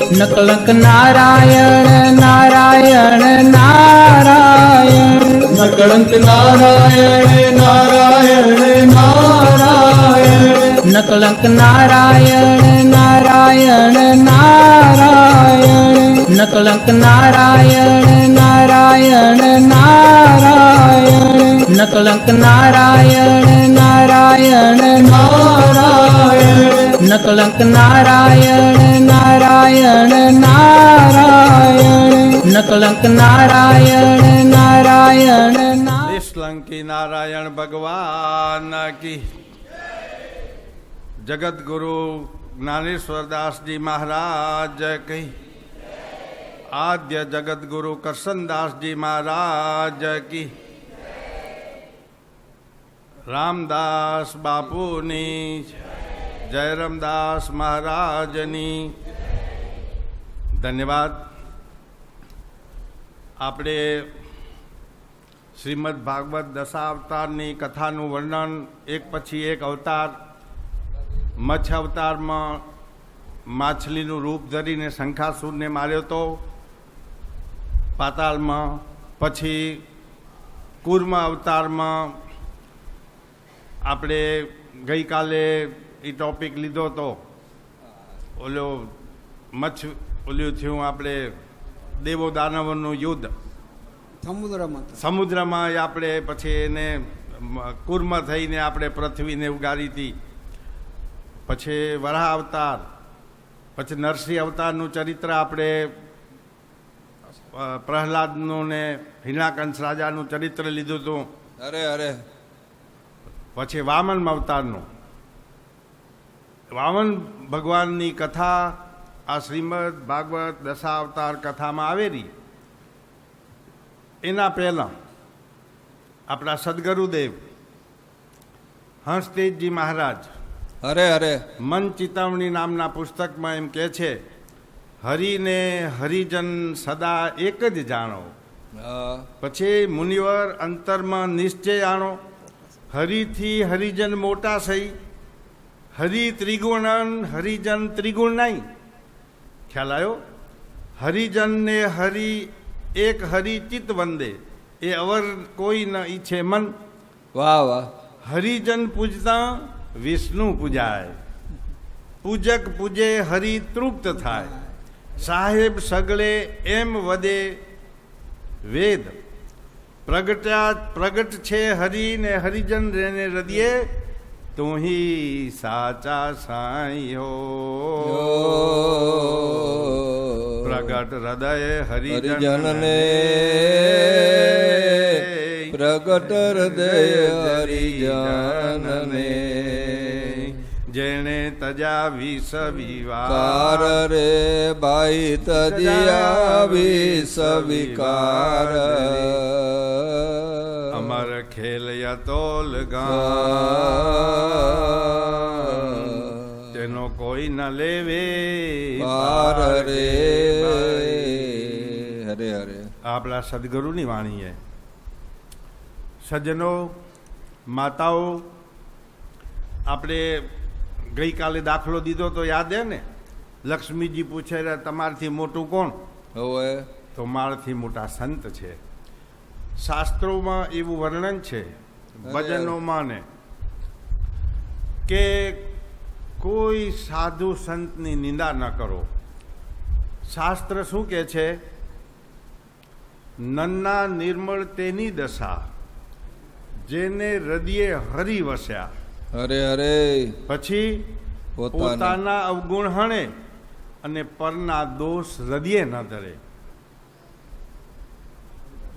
નકલંક નારાયણ નારાયણ નારાયણ નકળંક નારાયણ નારાયણ નારાયણ નકલંક નારાયણ નારાયણ નારાયણ નકલંક નારાયણ નારાયણ નારાયણ નકલંક નારાયણ નારાયણ નારાયણ નકલંક નારાયણ નારાયણ નારાયણ નકલંક નારાયણ નારાયણ નિષ્કલંકી નારાયણ ભગવાન કી જગતગુરુ જ્ઞાનેશ્વરદાસજી મહારાજ કી આદ્ય જગતગુરુ કરશનદાસજી મહારાજ કી રામદાસ બાપુની જયરામદાસ મહારાજની ધન્યવાદ. આપણે શ્રીમદ ભાગવત દશાવતારની કથાનું વર્ણન એક પછી એક અવતાર, મત્સ્ય અવતારમાં માછલીનું રૂપ ધરીને શંખાસુરને માર્યો હતો પાતાળમાં, પછી કૂર્મ અવતારમાં આપણે ગઈકાલે એ ટોપિક લીધો હતો, ઓલું થયું આપણે દેવો દાનવોનું યુદ્ધ સમુદ્રમાં આપણે પછી એને કૂર્મ થઈને આપણે પૃથ્વીને ઉગારી હતી. પછી વરાહ અવતાર, પછી નરસિંહ અવતારનું ચરિત્ર આપણે પ્રહલાદનું ને હિરણ્યકંશ રાજાનું ચરિત્ર લીધું હતું. અરે પછી વામન અવતારનું, વામન ભગવાનની કથા આ શ્રીમદ ભાગવત દશાવતાર કથામાં આવેલી. એના પહેલાં આપણા સદગુરુદેવ હંસતેજજી મહારાજ અરે મન ચિતાવણી નામના પુસ્તકમાં એમ કહે છે, હરિને હરિજન સદા એક જ જાણો. પછી મુનિવર અંતરમાં નિશ્ચય આણો, હરિથી હરિજન મોટા સહી, હરિ ત્રિગુણન હરિજન ત્રિગુણ નહીં. ખ્યાલ આવ્યો? હરિજન ને હરિ એક હરિ ચિત્ત વંદે, એ અવર કોઈ ન ઈચ્છે મન. વાહ વાહ. હરિજન પૂજતા વિષ્ણુ પૂજાય, પૂજક પૂજે હરિ તૃપ્ત થાય. સાહેબ સગળે એમ વદે વેદ, પ્રગટ છે હરિ ને હરિજન રેને હૃદયે, તુહી સાચા સાઈ હો. પ્રગટ હૃદય હરિજન ને પ્રગટ હૃદય હરિજન ને, જેણે તજા વિષ વિકાર રે ભાઈ તજ્યા વિષ વિકાર, અમર ખેલ યતોલ ગા, તેનો કોઈ ન લેવે પાર રે. હરે હરે. આપણા સદગુરુની વાણી છે. સજ્જનો, માતાઓ, આપણે ગઈકાલે દાખલો દીધો તો યાદ હે ને? લક્ષ્મીજી પૂછે તમારથી મોટું કોણ? હવે તો મારાથી મોટા સંત છે. શાસ્ત્રોમાં એવું વર્ણન છે, ભજનોમાં ને, કે કોઈ સાધુ સંતની નિંદા ન કરો. શાસ્ત્ર શું કહે છે? નન્ના નિર્મળ તેની દશા, જેને હૃદયે હરિ વસ્યા. હરે હરે. પછી પોતાના અવગુણ હણે અને પરના દોષ હૃદયે ન ધરે.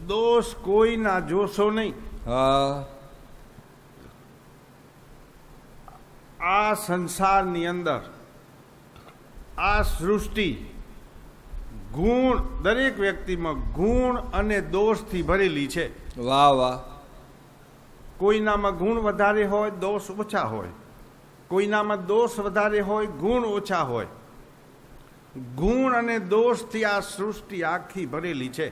દોષ કોઈના જોશો નહીં. હા. આ સંસારની અંદર આ સૃષ્ટિ ગુણ, દરેક વ્યક્તિમાં ગુણ અને દોષથી ભરેલી છે. વાહ વાહ. કોઈનામાં ગુણ વધારે હોય, દોષ ઓછા હોય. કોઈનામાં દોષ વધારે હોય, ગુણ ઓછા હોય. ગુણ અને દોષથી આ સૃષ્ટિ આખી ભરેલી છે.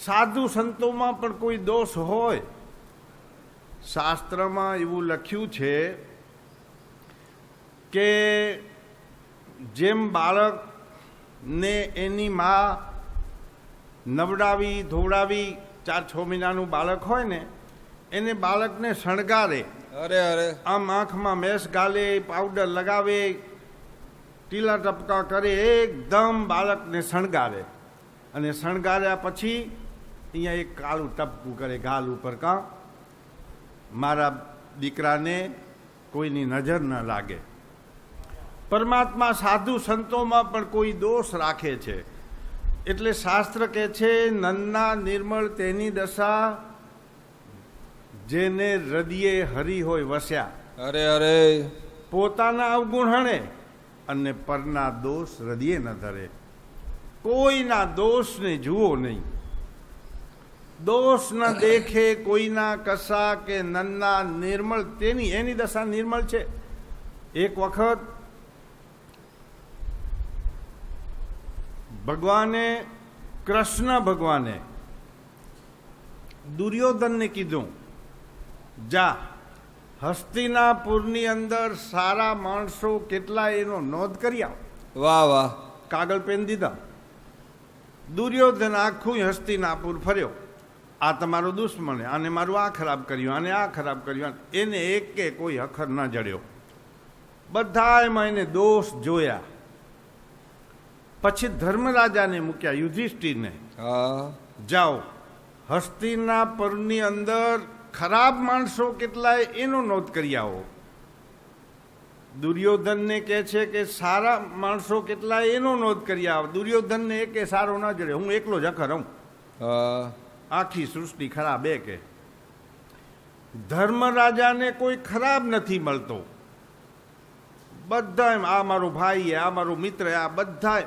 સાધુ સંતોમાં પણ કોઈ દોષ હોય. શાસ્ત્રમાં એવું લખ્યું છે કે જેમ બાળક ને એની માં નવડાવી ધોવડાવી 4-6 મહિનાનું બાળક હોય ને એને બાળકને શણગારે, અરે અરે આમ આંખમાં મેસ ગાલે, પાવડર લગાવે, ટીલા ટપકા કરે, એકદમ બાળકને શણગારે. અને શણગાર્યા પછી અહીંયા એક કાળું ટપકું કરે ગાલ ઉપર, કાં મારા દીકરાને કોઈની નજર ન લાગે. પરમાત્મા સાધુ સંતોમાં પણ કોઈ દોષ રાખે છે. એટલે શાસ્ત્ર કહે છે નન્ના નિર્મળ તેની દશા જેને હૃદયે હરી હોય વસ્યા. અરે અરે પોતાના અવગુણ હણે અને પરના દોષ હૃદયે ન ધરે. કોઈના દોષને જુઓ નહીં, દોષ ન દેખે કોઈના કસા કે નન્ના નિર્મળ તેની એની દશા નિર્મળ છે. એક વખત ભગવાને કૃષ્ણ ભગવાને દુર્યોધનને કીધું જા હસ્તિનાપુરની અંદર સારા માણસો કેટલા એનો નોંધ કરી આવ. વાહ વાહ કાગળ પેન દીધા. દુર્યોધન આખું હસ્તિનાપુર ફર્યો. આ તમારો દુશ્મન, આને મારું આ ખરાબ કર્યું, આને આ ખરાબ કર્યું, એને એકે કોઈ અખર ન જડ્યો. બધા એમાં એને દોષ જોયા. પછી ધર્મરાજાને મૂક્યા, યુધિષ્ઠિરને, હા જાઓ હસ્તિનાપુરની અંદર ખરાબ માણસો કેટલાય એનો નોંધ કરી આવો. દુર્યોધનને કહે છે કે સારા માણસો કેટલાય એનો નોંધ કરી આવો. દુર્યોધનને એકે સારો ન જડે, હું એકલો જ અખર હું, હા આખી સૃષ્ટિ ખરાબ એકે. ધર્મરાજાને કોઈ ખરાબ નથી મળતો. બધા આ મારો ભાઈ, આ મારો મિત્ર, આ બધા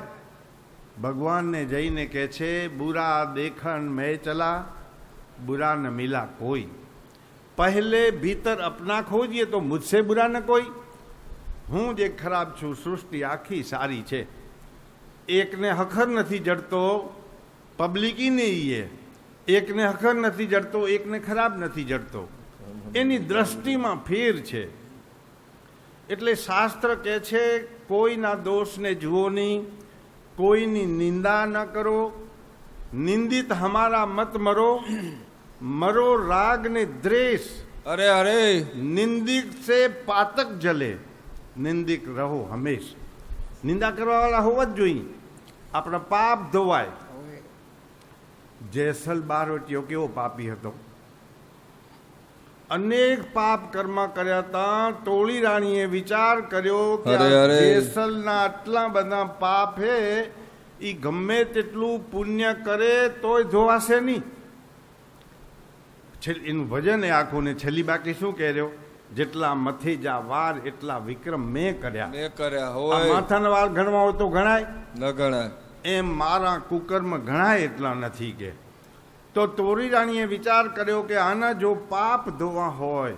ભગવાનને જઈને કહે છે બુરા દેખન મેં ચલા बुरा न मिला कोई, पहले भीतर अपना खोजिए तो मुझसे बुरा न कोई. હું જે ખરાબ છું, સૃષ્ટિ આખી સારી છે. એકને હખર નથી જડતો પબ્લિકી નહીં, એકને હખર નથી જડતો, એકને ખરાબ નથી જડતો. એની દ્રષ્ટિમાં ફેર છે. એટલે શાસ્ત્ર કહે છે કોઈના દોષને જુઓ નહીં, કોઈની નિંદા ન કરો. નિંદિત હમારા મત મરો, મરો રાગ ને દ્વેષ. અરે અરે નિંદિક સે પાતક જલે, નિંદિક રહો હંમેશ. નિંદા કરવાવાળા હોવા જ જોઈએ, આપણા પાપ ધોવાય. જેસલ બારવટીયો કેવો પાપી હતો, અનેક પાપ કર્મ કર્યા હતા. ટોળી રાણીએ વિચાર કર્યો કે જેસલના આટલા બધા પાપ હે, એ ગમે તેટલું પુણ્ય કરે તોય ધોવાશે નહીં. એનું ભજન એ આખું ને છેલ્લી બાકી શું કહેર્યો, જેટલા મથે જા વાર એટલા વિક્રમ મેં કર્યા. હોય માથાના વાળ ગણવા હોય તો ગણાય ન ગણાય, એમ મારા કુકર્મ ગણાય એટલા નથી કે. તો ટોળી રાણીએ વિચાર કર્યો કે આના જો પાપ ધોવા હોય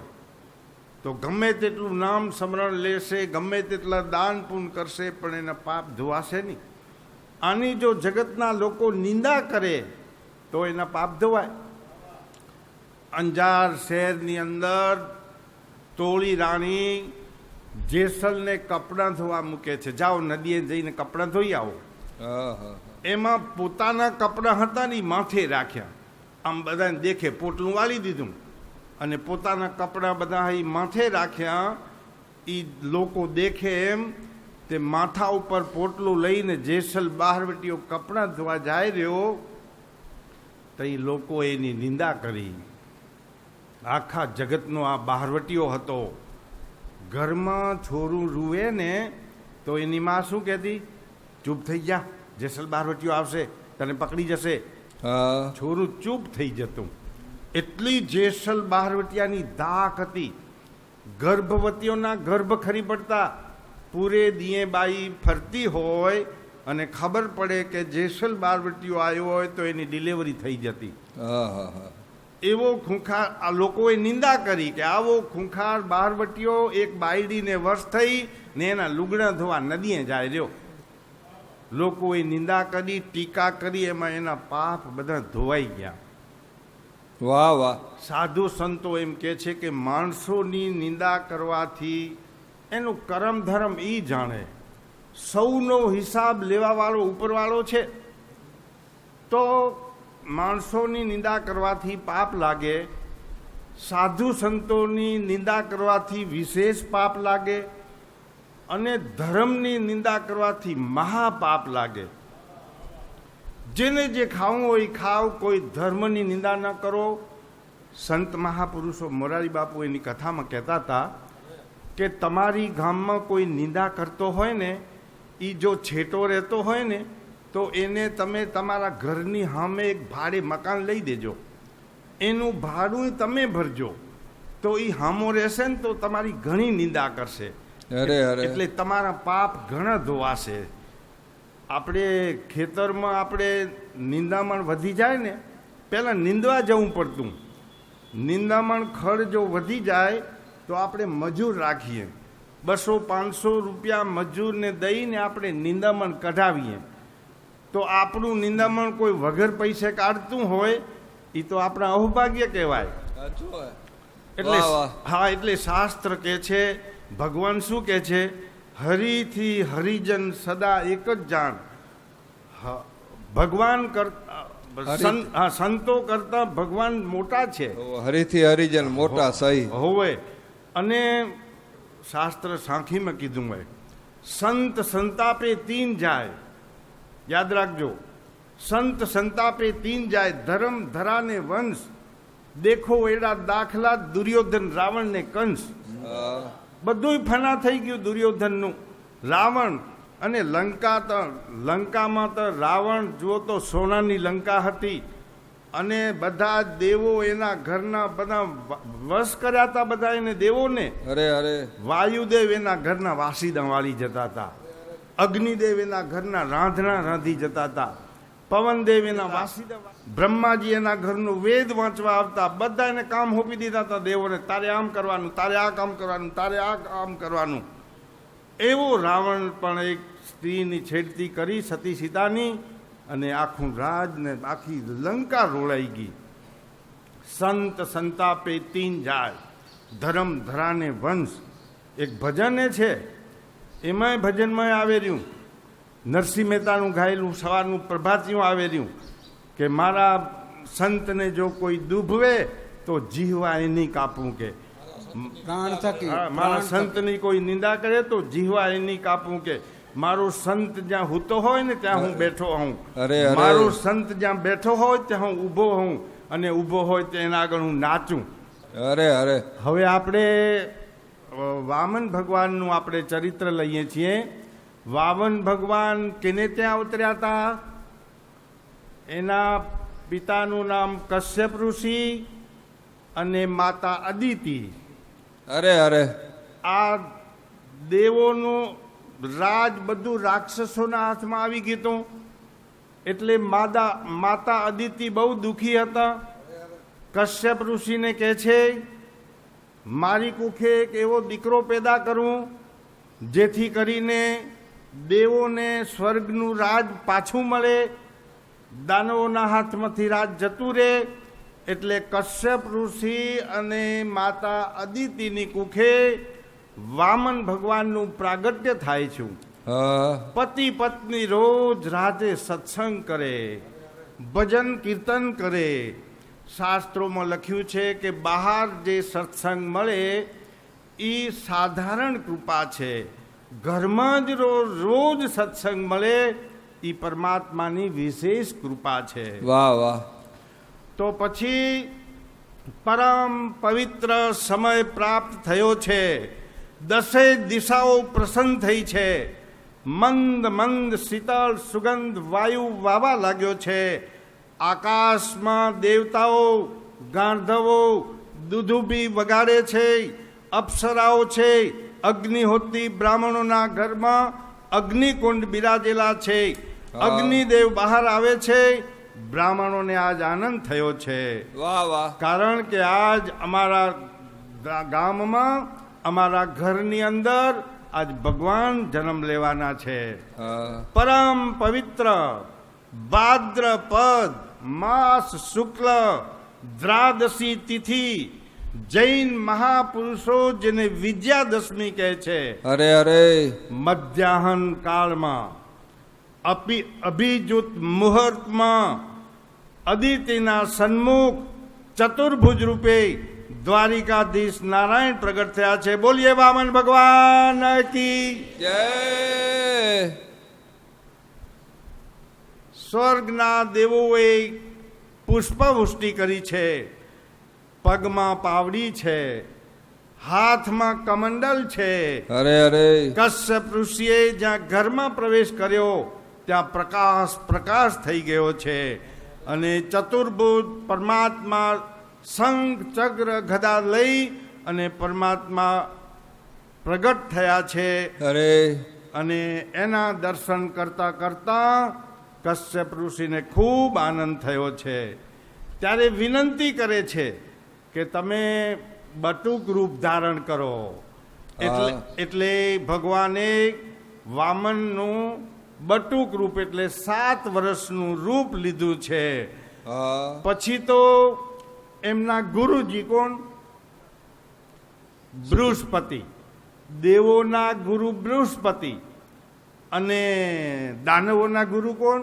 તો ગમે તેટલું નામ સ્મરણ લેશે, ગમે તેટલા દાન પુણ્ય કરશે, પણ એના પાપ ધોવાશે નહીં. આની જો જગતના લોકો નિંદા કરે તો એના પાપ ધોવાય. અંજાર શહેરની અંદર ટોળી રાણી જેસલને કપડાં ધોવા મૂકે છે. જાઓ નદીએ જઈને કપડાં ધોઈ આવો. એમાં પોતાના કપડાં હતા ને માથે રાખ્યા, આમ બધાને દેખે, પોટલું વાળી દીધું અને પોતાના કપડાં બધા એ માથે રાખ્યા. એ લોકો દેખે એમ તે માથા ઉપર પોટલું લઈને જેસલ બહારવટીઓ કપડાં ધોવા જાય રહ્યો, તો એ લોકો એની નિંદા કરી. આખા જગતનો આ બહારવટીઓ હતો. ઘરમાં છોરું રૂવે ને તો એની માં શું કહેતી, ચૂપ થઈ જા, જેસલ બહારવટીઓ આવશે તને પકડી જશે. છોરું ચૂપ થઈ જતું. એટલી જેસલ બહારવટિયાની ધાક હતી. ગર્ભવતીઓના ગર્ભ ખરી પડતા. પૂરે દિયે બાઈ ફરતી હોય અને ખબર પડે કે જેસલ બહારવટીઓ આવ્યો હોય તો એની ડિલિવરી થઈ જતી. એવો ખૂંખાર આ લોકોએ નિંદા કરી કે આવો ખૂંખાર બહારવટીઓ એક બાયડીને વર્ષ થઈ ને એના લુગડા ધોવા નદીએ જાય રહ્યો. લોકોએ નિંદા કરી, ટીકા કરી, એમાં એના પાપ બધા ધોવાઈ ગયા. વાહ વાહ. સાધુ સંતો એમ કહે છે કે માણસોની નિંદા કરવાથી એનું કરમ ધર્મ એ જાણે. સૌનો હિસાબ લેવાવાળો ઉપરવાળો છે. તો માણસોની નિંદા કરવાથી પાપ લાગે, સાધુ સંતોની નિંદા કરવાથી વિશેષ પાપ લાગે, અને ધર્મની નિંદા કરવાથી મહાપાપ લાગે. જેને જે ખાવું હોય ખાવ, કોઈ ધર્મની નિંદા ન કરો. સંત મહાપુરુષો મોરારી બાપુ એની કથામાં કહેતા હતા કે તમારી ગામમાં કોઈ નિંદા કરતો હોય ને, એ જો છેટો રહેતો હોય ને, તો એને તમે તમારા ઘરની સામે એક ભાડે મકાન લઈ દેજો, એનું ભાડું તમે ભરજો, તો એ હામો રહેશે ને તો તમારી ઘણી નિંદા કરશે. એટલે તમારા પાપ ઘણા ધોવાશે. આપણે ખેતરમાં આપણે નિંદામણ વધી જાય ને, પહેલાં નિંદવા જવું પડતું. નિંદામણ ખડ જો વધી જાય તો આપણે મજૂર રાખીએ, 200-500 રૂપિયા મજૂરને દઈને આપણે નિંદામણ કઢાવીએ. તો આપણું નિંદામણ કોઈ વગર પૈસે કાઢતું હોય એ તો આપણા અહોભાગ્ય કહેવાય. એટલે હા, એટલે શાસ્ત્ર કહે છે, ભગવાન શું કહે છે? હરિથી હરિજન સદા એક જ જાણ. ભગવાન કરતા સંતો કરતા ભગવાન મોટા છે. હરિથી હરિજન મોટા સહી હોવે. અને શાસ્ત્ર સાંખીમાં કીધું હોય, સંત સંતાપે 3 જાય. યાદ રાખજો, સંત સંતાપે 3 જાય. ધર્મ ધરાને વંશ, દેખો એડા દાખલા દુર્યોધન રાવણ ને કંસ. બધું ફના થઈ ગયું દુર્યોધનનું. રાવણ અને લંકામાં તો રાવણ જુઓ તો સોનાની લંકા હતી, અને બધા દેવો એના ઘરના બધા વશ કર્યા હતા, બધા એને દેવોને. વાયુદેવ એના ઘરના વાસીદા વાળી જતા હતા, અગ્નિદેવ એના ઘરના રાંધણા રાંધી જતા હતા, પવનદેવ એના વાસીદા, બ્રહ્માજી એના ઘરનું વેદ વાંચવા આવતા. બધા એને કામ સોંપી દીધા હતા દેવોને, તારે આમ કરવાનું, તારે આ કામ કરવાનું, તારે આ કામ કરવાનું. એવો રાવણ પણ એક સ્ત્રીની છેડતી કરી, સતી સીતાની, અને આખું રાજ ને આખી લંકા રોળાઈ ગઈ. સંત સંતાપે 3 જાય, ધર્મ ધરાને વંશ. એક ભજન છે, એમાંય ભજનમાં આવે રહ્યું, નરસિંહ મહેતાનું ગાયેલું સવારનું પ્રભાતિયું આવે રહ્યું કે મારા સંતને જો કોઈ દુભવે તો જીહવા એની કાપું. કે મારા સંતની કોઈ નિંદા કરે તો જીહવા એની કાપું. કે મારો સંત જ્યાં હૂતો હોય ને ત્યાં હું બેઠો હોઉં, મારો સંત જ્યાં બેઠો હોય ત્યાં હું ઊભો હોઉં, અને ઊભો હોય તો એના આગળ હું નાચું. હવે આપણે વામન ભગવાનનું આપણે ચરિત્ર લઈએ છીએ. વામન ભગવાન કેને ત્યાં અવતર્યા હતા? એના પિતાનું નામ કશ્યપ ઋષિ અને માતા અદિતિ. આ દેવોનું રાજ બધું રાક્ષસોના હાથમાં આવી ગયું હતું. એટલે માતા અદિતિ બહુ દુઃખી હતા. કશ્યપ ઋષિને કહે છે, મારી કુખે એક એવો દીકરો પેદા કરું જેથી કરીને દેવોને સ્વર્ગનું રાજ પાછું મળે, દાનવોના હાથમાંથી રાજ જતું રહે. એટલે કશ્યપ ઋષિ અને માતા અદિતિની કુખે વામન ભગવાનનું પ્રાગટ્ય થાય છે. પતિ પત્ની રોજ રાતે સત્સંગ કરે, ભજન કીર્તન કરે. શાસ્ત્રોમાં લખ્યું છે કે બહાર જે સત્સંગ મળે એ સાધારણ કૃપા છે, ઘરમાં જ રોજ સત્સંગ મળે એ પરમાત્માની વિશેષ કૃપા છે. વાહ વાહ. તો પછી પરમ પવિત્ર સમય પ્રાપ્ત થયો છે. 10 દિશાઓ પ્રસન્ન થઈ છે. મંદ મંદ શીતળ સુગંધ વાયુ વાવા લાગ્યો છે. આકાશમાં દેવતાઓ, ગાંધર્વો દુધુબી વગાડે છે, અપ્સરાઓ છે. અગ્નિહોત્રી બ્રાહ્મણોના ઘરમાં અગ્નિકુંડ બિરાજેલા છે. અગ્નિદેવ બહાર આવે છે. બ્રાહ્મણોને આજ આનંદ થયો છે. વાહ વાહ. કારણ કે આજ અમારા ગામમાં, અમારા ઘરની અંદર આજ ભગવાન જન્મ લેવાના છે. પરમ પવિત્ર ભાદ્રપદ માસ શુક્લ દ્રાદશી તિથિ જૈન મહાપુરુષો જેને વિજયાદશમી કહે છે, અરે અરે મધ્યાહન કાળમાં અભિજુત મુહૂર્તમાં અદિતિના સન્મુખ ચતુર્ભુજ રૂપે દ્વારિકાધીશ નારાયણ પ્રગટ થયા છે. બોલીએ વામન ભગવાન કી જય. સ્વર્ગના દેવોએ પુષ્પવૃષ્ટિ કરી છે, પગમાં પાવડી છે, હાથમાં કમંડલ છે. અરે અરે કશ્યપ ઋષિએ જ્યાં ઘરમાં પ્રવેશ કર્યો ત્યાં પ્રકાશ થઈ ગયો છે અને ચતુર્ભુજ પરમાત્મા શંખ ચક્ર ગદા લઈ અને પરમાત્મા પ્રગટ થયા છે. અરે અને એના દર્શન કરતા કરતા કશ્યપ ઋષિને ખૂબ આનંદ થયો છે. ત્યારે વિનંતી કરે છે કે તમે બટુક રૂપ ધારણ કરો. એટલે ભગવાને વામનનું બટુક રૂપ એટલે 7 વર્ષનું રૂપ લીધું છે. હા પછી તો એમના ગુરુજી કોણ? બૃહસ્પતિ. દેવોના ગુરુ બૃહસ્પતિ અને દાનવોના ગુરુ કોણ?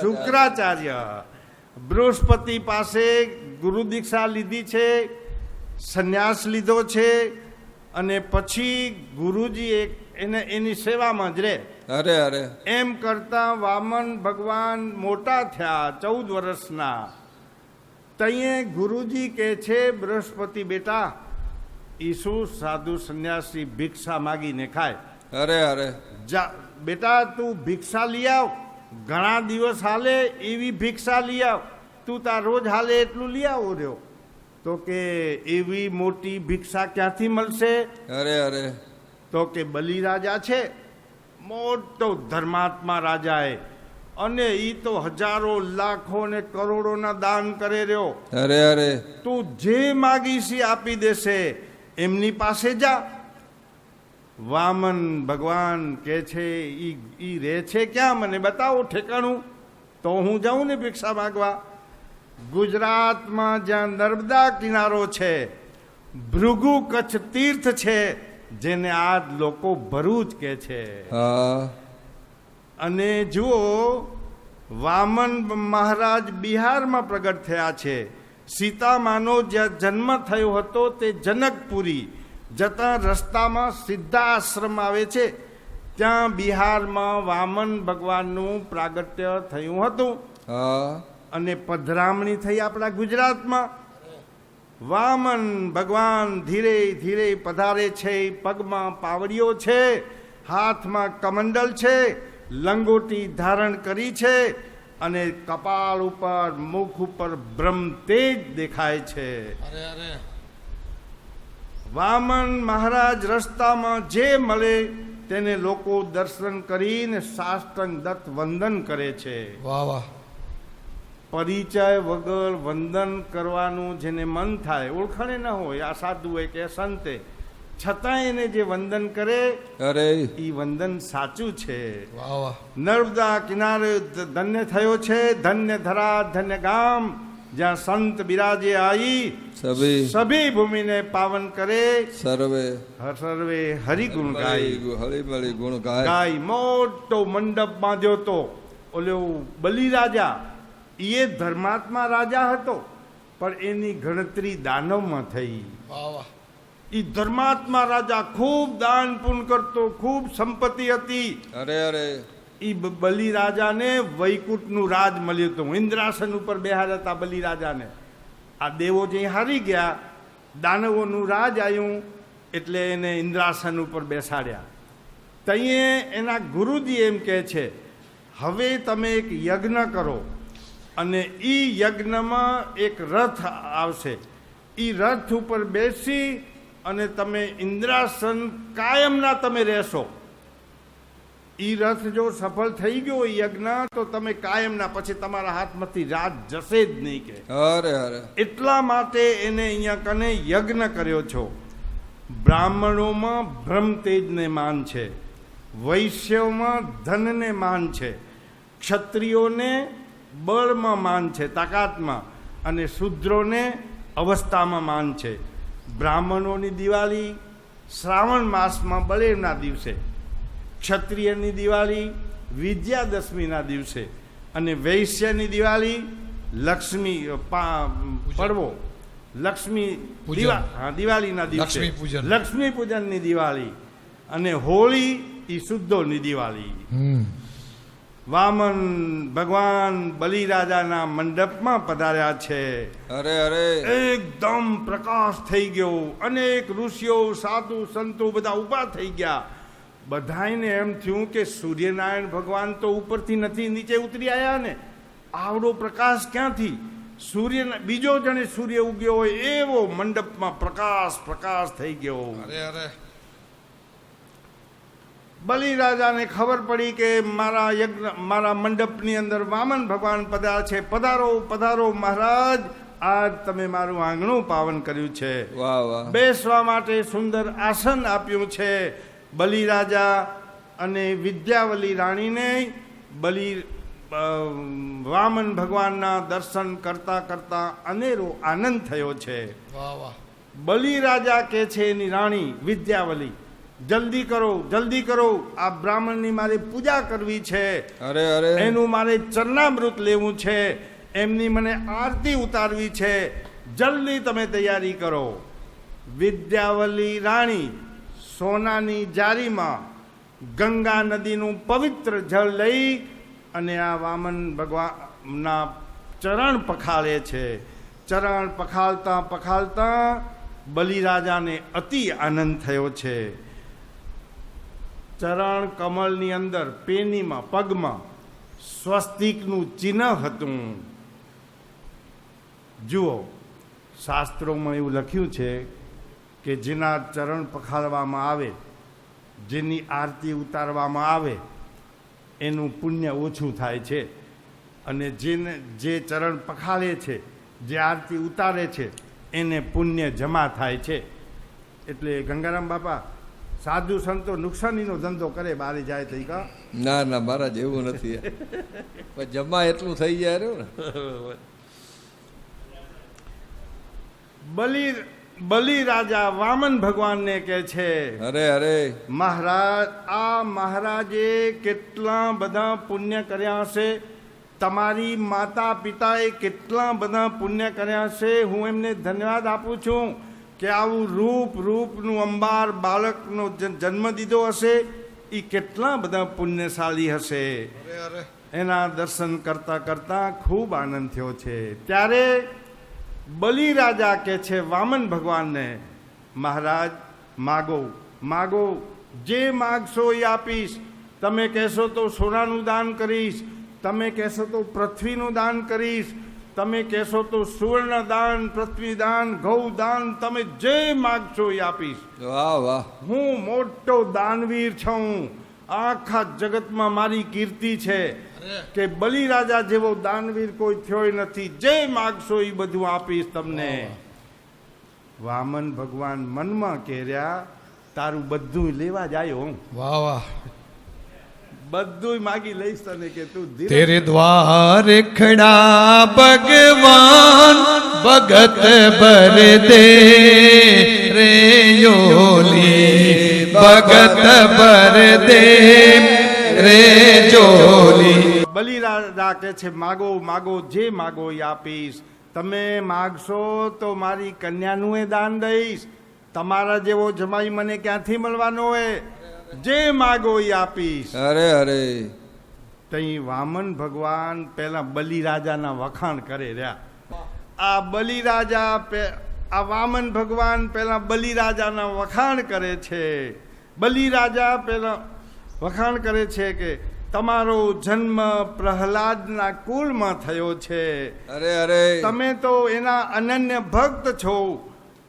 શુક્રાચાર્ય. બૃહસ્પતિ પાસે ગુરુ દીક્ષા લીધી છે, સંન્યાસ લીધો છે અને પછી ગુરુજી એની સેવામાં જ રહે. અરે અરે એમ કરતા વામન ભગવાન મોટા થયા 14 વર્ષના. તઈએ ગુરુજી કહે છે, બૃહસ્પતિ બેટા, ઈસુ સાધુ સંન્યાસી ભિક્ષા માગીને ખાય. અરે અરે જા બેટા, તું ભિક્ષા લઈ આવ, ઘણા દિવસ હાલે એવી ભિક્ષા લઈ આવ. તું તાર રોજ હાલે એટલું લઈ આવો રહ્યો. તો કે એવી મોટી ભિક્ષા ક્યાંથી મળશે? અરે અરે તો કે બલિરાજા છે, મોટો ધર્માત્મા રાજાએ, અને એ તો હજારો લાખો ને કરોડોના દાન કરે રહ્યો. અરે અરે તું જે માગીશ એ આપી દેશે, એમની પાસે જા. વામન ભગવાન કે છે, ઈ રહે છે ક્યાં? મને બતાવો ઠેકાણું, તો હું જાઉં ને ભિક્ષા માગવા. ગુજરાતમાં જ્યાં નર્મદા કિનારો છે, ભૃગુ કચ્છ તીર્થ છે, જેને આજ લોકો ભરૂચ કહે છે. હા અને જુઓ, વામન મહારાજ બિહારમાં પ્રગટ થયા છે. સીતામાનો જ્યાં જન્મ થયો હતો તે જનકપુરી જતા રસ્તામાં સિદ્ધા આશ્રમ આવે છે, ત્યાં બિહારમાં વામન ભગવાનનું પ્રાગટ્ય થયું હતું. હા અને પધરામણી થઈ આપણા ગુજરાતમાં. વામન ભગવાન ધીરે ધીરે પધારે છે, પગમાં પાવડીઓ છે, હાથમાં કમંડલ છે, લંગોટી ધારણ કરી છે અને કપાળ ઉપર મુખ ઉપર બ્રહ્મ તેજ દેખાય છે. વામન મહારાજ રસ્તામાં જે મળે તેને લોકો દર્શન કરીને સાષ્ટાંગ દત્ત વંદન કરે છે. વાહ વાહ પરિચય વગર વંદન કરવાનું જેને મન થાય, ઓળખાણે ન હોય, આ સાધુ હોય કે સંતે, છતાં એને જે વંદન કરે અરે એ વંદન સાચું છે. વાહ વાહ નર્મદા કિનારે ધન્ય થયો છે, ધન્ય ધરા ધન્ય ગામ, જ્યાં સંત બિરાજે આઈ સભી ભૂમિને પાવન કરે. સર્વે હરિગુણ ગાય. હળી ગુણ ગાય. ગાય મોટો મંડપ બાંધ્યો તો ઓલો બલિરાજા, એ ધર્માત્મા રાજા હતો, પણ એની ગણતરી દાનવમાં થઈ. એ ધર્માત્મા રાજા ખૂબ દાન પુણ્ય કરતો, ખૂબ સંપત્તિ હતી. અરે અરે એ બલિરાજાને વૈકુંઠનું રાજ મળ્યું હતું, ઇન્દ્રાસન ઉપર બેહાર હતા બલિરાજાને. આ દેવો જે હારી ગયા, દાનવોનું રાજ આવ્યું એટલે એને ઇન્દ્રાસન ઉપર બેસાડ્યા. તઈએ એના ગુરુજી એમ કહે છે, હવે તમે એક યજ્ઞ કરો અને એ યજ્ઞમાં એક રથ આવશે, એ રથ ઉપર બેસી અને તમે ઇન્દ્રાસન કાયમના તમે રહેશો. એ રથ જો સફળ થઈ ગયો યજ્ઞ, તો તમે કાયમના, પછી તમારા હાથમાંથી રાજ જશે જ નહીં કે. અરે અરે એટલા માટે એને અહીંયા કને યજ્ઞ કર્યો છો. બ્રાહ્મણોમાં બ્રહ્મ તેજને માન છે, વૈશ્યોમાં ધનને માન છે, ક્ષત્રિયોને બળમાં માન છે, તાકાતમાં, અને શૂદ્રોને અવસ્થામાં માન છે. બ્રાહ્મણોની દિવાળી શ્રાવણ માસમાં બળેવના દિવસે, ક્ષત્રિયની દિવાળી વિજયાદશમીના દિવસે અને વૈશ્યની દિવાળી લક્ષ્મી પડવો લક્ષ્મી દિવાળીના દિવસે લક્ષ્મી પૂજનની દિવાળી અને હોળી એ શુદ્ધોની દિવાળી. વામન ભગવાન બલિરાજાના મંડપમાં પધાર્યા છે. અરે અરે એકદમ પ્રકાશ થઈ ગયો. અનેક ઋષિઓ સાધુ સંતો બધા ઊભા થઈ ગયા. બધાને એમ થયું કે સૂર્યનારાયણ ભગવાન તો ઉપરથી નથી નીચે ઉતરી આવ્યા ને, આવડો પ્રકાશ ક્યાંથી? બીજો જણે સૂર્ય ઉગ્યો હોય એવો મંડપમાં પ્રકાશ થઈ ગયો. અરે અરે બલિરાજાને ખબર પડી કે મારા મંડપની અંદર વામન ભગવાન પધાર્યા છે. પધારો પધારો મહારાજ, આજ તમે મારું આંગણું પાવન કર્યું છે. વાહ વાહ. બેસવા માટે સુંદર આસન આપ્યું છે. બલિરાજા અને વિદ્યાવલી રાણીને વામન ભગવાનના દર્શન કરતા કરતા અનેરો આનંદ થયો છે. બલિરાજા કે છે એની રાણી વિદ્યાવલી, જલ્દી કરો, આ બ્રાહ્મણની મારે પૂજા કરવી છે. અરે અરે એનું મારે ચરણામૃત લેવું છે, એમની મને આરતી ઉતારવી છે. જલ્દી તમે તૈયારી કરો. વિદ્યાવલી રાણી સોનાની જારીમાં ગંગા નદીનું પવિત્ર જળ લઈ અને આ વામન ભગવાનના ચરણ પખાળે છે. ચરણ પખાળતા બલિરાજાને અતિ આનંદ થયો છે. ચરણ કમળની અંદર પેનીમાં પગમાં સ્વસ્તિકનું ચિહ્ન હતું. જુઓ, શાસ્ત્રોમાં એવું લખ્યું છે કે જેના ચરણ પખાળવામાં આવે, જેની આરતી ઉતારવામાં આવે એનું પુણ્ય ઓછું થાય છે, અને જે ચરણ પખાળે છે, જે આરતી ઉતારે છે એને પુણ્ય જમા થાય છે. એટલે ગંગારામ બાપા, સાધુ સંતો નુકસાનીનો ધંધો કરે બારે જાય તો કા? ના ના મારા જેવું નથી. જમા એટલું થઈ જાય રહ્યું ને. બલિરાજા વામન ભગવાનને કહે છે, અરે અરે મહારાજ, આ મહારાજે કેટલા બધા પુણ્ય કર્યા હશે, તમારી માતા પિતાએ કેટલા બધા પુણ્ય કર્યા હશે. હું એમને ધન્યવાદ આપું છું કે આવું રૂપનું અંબાર બાળકનો જન્મ દીધો હશે. એ કેટલા બધા પુણ્યશાળી હશે. એના દર્શન કરતા કરતા ખૂબ આનંદ થયો છે. ત્યારે બલિરાજા કે છે વામન ભગવાનને, મહારાજ માગો, જે માગશો એ આપીશ. તમે કહેશો તો સોનાનું દાન કરીશ, તમે કહેશો તો પૃથ્વીનું દાન કરીશ, તમે કહેશો તો સુવર્ણ દાન, પૃથ્વી દાન, ગૌ દાન, તમે જે માગશો એ આપીશ. વાહ વાહ. હું મોટો દાનવીર છું. આખા જગતમાં મારી કીર્તિ છે કે બલિરાજા જેવો દાનવીર કોઈ થયો નથી. જે માગશો એ બધું આપીશ તમને. વામન ભગવાન મનમાં કહેર્યા, તારું બધું લેવા જ આવ્યો. વાહ વાહ. બધું માગી લઈશ તને કે તું તેરે દ્વાર ખડા ભગવાન ભગત ભર દે રે યોલી, ભગત ભર દે રે જોલી. બલિરાજા કે છે માગો, જે માગો એ આપીશ. તમે માગશો તો મારી કન્યાનું એ દાન દઈશ. તમારા જેવો જમાઈ મને ક્યાંથી મળવાનો હોય? જે માગો એ આપીશ. અરે અરે તઈ વામન ભગવાન પહેલા બલિરાજાના વખાણ કરે રહ્યા. આ વામન ભગવાન પહેલા બલિરાજાના વખાણ કરે છે. બલિરાજા પહેલા વખાણ કરે છે કે તમારો જન્મ પ્રહલાદના કુળમાં થયો છે. અરે અરે તમે તો એના અનન્ય ભક્ત છો.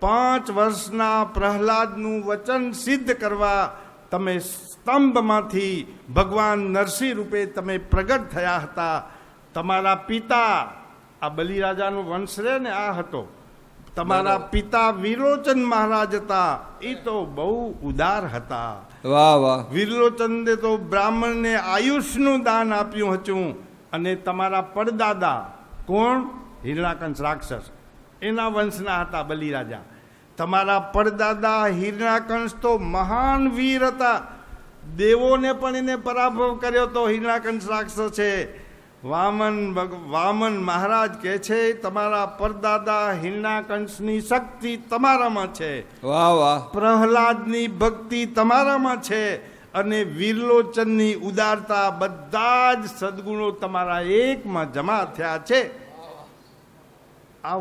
5 વર્ષના પ્રહલાદનું વચન સિદ્ધ કરવા તમે સ્તંભમાંથી ભગવાન નરસિંહ રૂપે તમે પ્રગટ થયા હતા. તમારા પિતા, આ બલિરાજાનો વંશ રે ને આ હતો, તમારા પિતા વિરોચન મહારાજ હતા. એ તો બહુ ઉદાર હતા. વાહ વાહ. વિરોચનને તો બ્રાહ્મણને આયુષનું દાન આપ્યું હતું. અને તમારા પડદાદા કોણ? હિરણાકંશ રાક્ષસ, એના વંશના હતા બલિરાજા. તમારા પરદાદા હિરણ્યકંશ તો મહાન વીર હતા, દેવોને પણ એને પરાભવ કર્યો તો હિરણ્યકંશ રાક્ષસ છે. વામન મહારાજ કહે છે તમારા પરદાદા હિરણ્યકંશની શક્તિ તમારામાં છે, વાહ વાહ, પ્રહલાદની ભક્તિ તમારામાં છે, અને વિરલોચનની ઉદારતા, બધા જ સદગુણો તમારા એકમાં જમા થયા છે. આ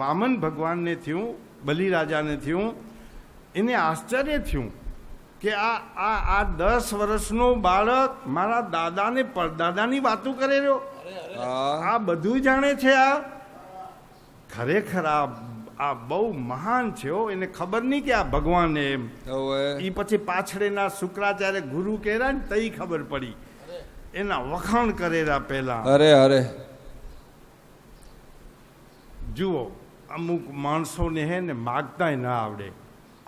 વામન ભગવાનને થયું, બલિરાજાને થયું, એને આશ્ચર્ય થયું કે આ 10 વર્ષનો બાળક મારા દાદાને પરદાદાની વાતો કરે રહ્યો, આ બધું જાણે છે. આ ખરેખર આ બહુ મહાન છે. એને ખબર નહીં કે આ ભગવાન એમ. એ પછી પાછળના શુક્રાચાર્ય ગુરુ કહેરા ને તઈ ખબર પડી, એના વખાણ કરેલા પહેલા. અરે અરે, જુઓ અમુક માણસોને હે ને માગતાય ના આવડે.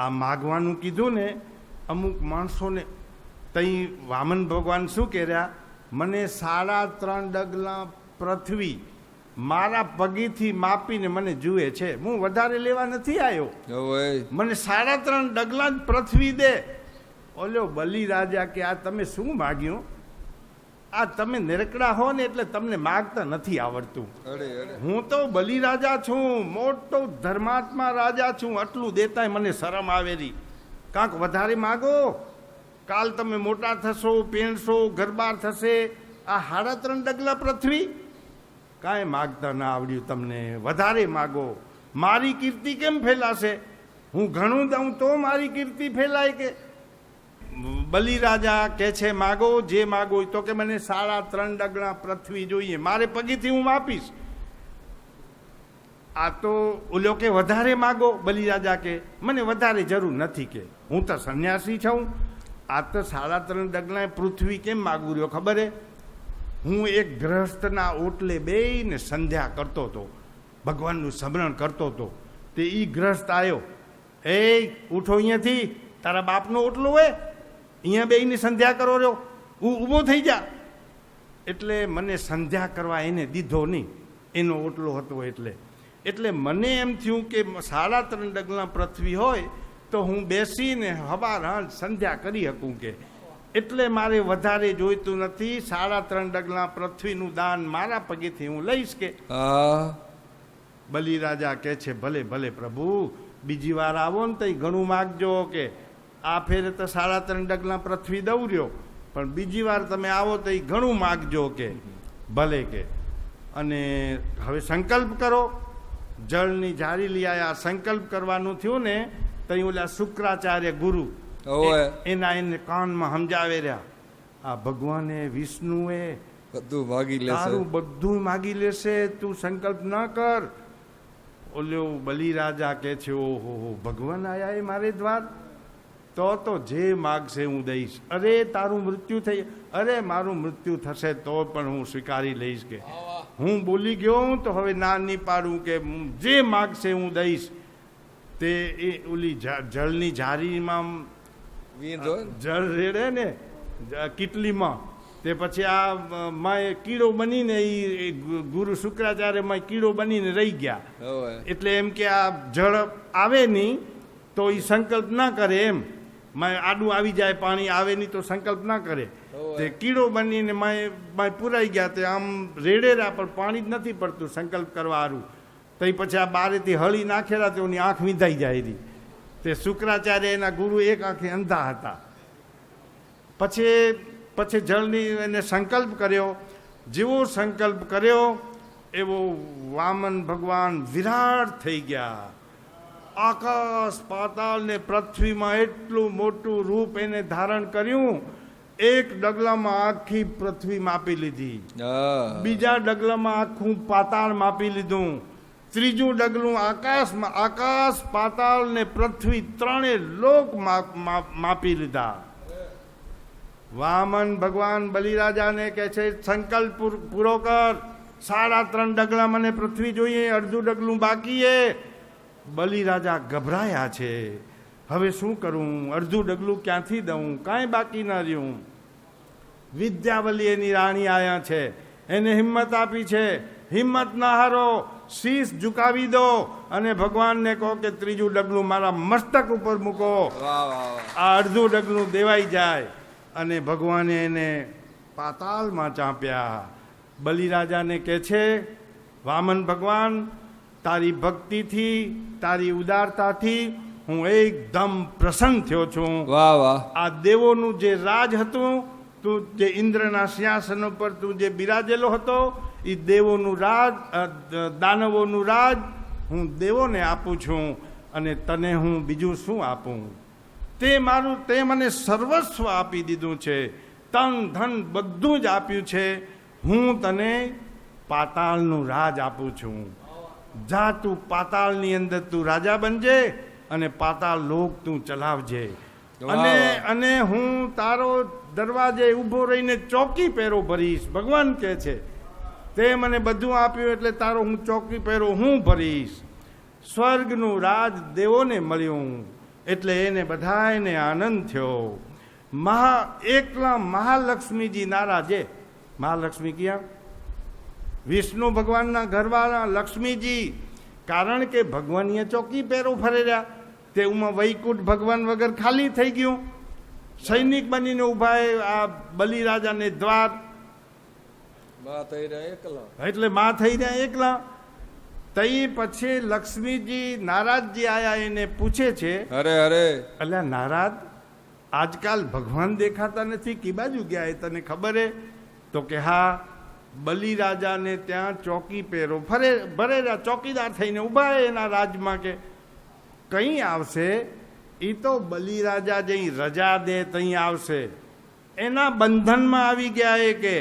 આ માગવાનું કીધું ને, અમુક માણસોને તઈ વામન ભગવાન શું કર્યા, મને 3.5 ડગલા પૃથ્વી મારા પગીથી માપીને મને જુએ છે, હું વધારે લેવા નથી આવ્યો, મને 3.5 ડગલા જ પૃથ્વી દે. ઓલો બલિરાજા કે આ તમે શું માગ્યું? આ તમે નિરકડા હો ને એટલે તમને માગતા નથી આવડતું. હું તો બલિરાજા છું, મોટો ધર્માત્મા રાજા છું, આટલું દેતાય મને શરમ આવેલી. કાંક વધારે માગો, કાલ તમે મોટા થશો, પેણશો, ઘરબાર થશે. આ 3.5 ડગલા પૃથ્વી કાંઈ માગતા ના આવડ્યું તમને, વધારે માગો. મારી કીર્તિ કેમ ફેલાશે? હું ઘણું દઉં તો મારી કીર્તિ ફેલાય કે? બલિરાજા કે છે માગો, જે માગો. તો કે મને 3.5 ડગલા પૃથ્વી જોઈએ, મારે પગીથી હું માપીશ. આ તો ઓલો કે વધારે માગો. બલિરાજા કે મને વધારે જરૂર નથી, કે હું તો સંન્યાસી છું. આ તો 3.5 ડગલા પૃથ્વી કેમ માગું રહ્યો ખબર હે? હું એક ગ્રહસ્થના ઓટલે બેઈને સંધ્યા કરતો હતો, ભગવાનનું સ્મરણ કરતો હતો. તે ઈ ગ્રહસ્થ આવ્યો, એ ઉઠો અહીંયાથી, તારા બાપનો ઓટલો હોય, અહીંયા બેઈને સંધ્યા કરો રહ્યો, ઊભો થઈ જા. એટલે મને સંધ્યા કરવા એને દીધો નહીં, એનો ઓટલો હતો એટલે મને એમ થયું કે 3.5 ડગલા પૃથ્વી હોય તો હું બેસીને હવાર હાંજ સંધ્યા કરી શકું. કે એટલે મારે વધારે જોઈતું નથી, 3.5 ડગલા પૃથ્વીનું દાન મારા પગેથી હું લઈશ. કે બલિરાજા કહે છે ભલે ભલે પ્રભુ, બીજી વાર આવો ને તઈ ઘણું માગજો. કે આ ફેરે તો 3.5 ડગલા પૃથ્વી દઉં રહ્યો, પણ બીજી વાર તમે આવો તો ઘણું માગજો. કે ભલે. કે અને હવે સંકલ્પ કરો. જળની જારી લઈ આવ્યા. સંકલ્પ કરવાનું થયું ને તઈ ઓલા શુક્રાચાર્ય ગુરુ એને કાનમાં સમજાવે રહ્યા, આ ભગવાને વિષ્ણુએ બધું માગી લેશે, તારું બધું માગી લેશે, તું સંકલ્પ ન કર. ઓલો બલિરાજા કે છે ઓહો ભગવાન આયા એ મારે દ્વાર, તો જે માગશે હું દઈશ. અરે તારું મૃત્યુ થઈ, અરે મારું મૃત્યુ થશે તો પણ હું સ્વીકારી લઈશ. કે હું બોલી ગયો તો હવે ના નહીં પાડું. કે જે માગશે હું દઈશ. તે એ ઓલી જળની જારીમાં જળ રેડે ને કીટલીમાં, તે પછી આ માય કીડો બનીને એ ગુરુ શુક્રાચાર્ય માય કીડો બનીને રહી ગયા. એટલે એમ કે આ જળ આવે નહીં તો એ સંકલ્પ ના કરે, એમ માય આડું આવી જાય, પાણી આવે નહીં તો સંકલ્પ ના કરે. તે કીડો બનીને માય પુરાઈ ગયા. તે આમ રેડેરા પણ પાણી જ નથી પડતું સંકલ્પ કરવા સારું. તો પછી આ બારેથી હળી નાખેલા તેઓની આંખ વિંધાઈ જાય રહી. તે શુક્રાચાર્ય એના ગુરુ એક આંખે અંધા હતા. પછી જળની એને સંકલ્પ કર્યો. જેવો સંકલ્પ કર્યો એવો વામન ભગવાન વિરાટ થઈ ગયા. આકાશ પાતાળ ને પૃથ્વીમાં એટલું મોટું રૂપ એને ધારણ કર્યું. એક ડગલામાં આખી પૃથ્વી માપી લીધી, બીજા ડગલામાં આખું પાતાળ માપી લીધું, ત્રીજું ડગલું આકાશમાં, આકાશ પાતાળ ને પૃથ્વી ત્રણે લોક માપી લીધા. વામન ભગવાન બલિરાજાને કહે છે સંકલ્પ પૂરો કર, 3.5 ડગલા મને પૃથ્વી જોઈએ, અડધું ડગલું બાકી એ. બલિરાજા ગભરાયા છે, હવે શું કરું, અડધું ડગલું ક્યાંથી દઉં, કાંઈ બાકી ન રહ્યું. વિદ્યાવલી એની રાણી આયા છે, એને હિંમત આપી છે હિંમત ના હારો, શીશ ઝુકાવી દો અને ભગવાનને કહો કે ત્રીજું ડગલું મારા મસ્તક ઉપર મૂકો. વાહ વાહ વાહ. આ અડધું ડગલું દેવાઈ જાય અને ભગવાને એને પાતાળમાં ચાંપ્યા. બલિરાજાને કહે છે, વામન ભગવાન, તારી ભક્તિથી, તારી ઉદારતાથી હું એકદમ પ્રસન્ન થયો છું. વાહ વાહ. આ દેવોનું જે રાજ હતું, તું જે ઇન્દ્રના સિંહાસન ઉપર તું જે બિરાજેલો હતો, એ દેવોનું રાજ, દાનવોનું રાજ હું દેવોને આપું છું અને તને હું બીજું શું આપું? તે મને સર્વસ્વ આપી દીધું છે, તન ધન બધું જ આપ્યું છે. હું તને પાતાળનું રાજ આપું છું. જા, તું પાતાળની અંદર તું રાજા બનજે અને પાતાળ લોક તું ચલાવજે. અને હું તારો દરવાજે ઊભો રહીને ચોકી પહેરો ભરીશ. ભગવાન કહે છે, તે મને બધું આપ્યું એટલે તારો હું ચોકી પહેરો હું ભરીશ. સ્વર્ગનું રાજ દેવોને મળ્યું એટલે એને બધાને આનંદ થયો. એકલા મહાલક્ષ્મીજી નારાજે. મહાલક્ષ્મી ક્યાં? વિષ્ણુ ભગવાનના ઘરવાળા લક્ષ્મીજી. કારણ કે ભગવાનીએ ચોકી પહેરો ફરે રહ્યા, તેમાં વૈકુંઠ ભગવાન વગર ખાલી થઈ ગયું. સૈનિક બનીને ઉભા આ બલિરાજાને દ્વાર, એટલે માં થઈ રહ્યા એકલા. તઈ પછી લક્ષ્મીજી નારાજજી આયા, એને પૂછે છે, અરે અરે અલ્યા નારાજ, આજકાલ ભગવાન દેખાતા નથી, કી બાજુ ગયા એ તને ખબર હે? તો કે હા, બલિરાજાને ત્યાં ચોકી પહેરો ભરે રહ્યા, ચોકીદાર થઈને ઉભા એના રાજમાં. કે કઈ આવશે? એ તો બલિરાજા જઈ રજા દે તઈ આવશે. એના બંધનમાં આવી ગયા એ કે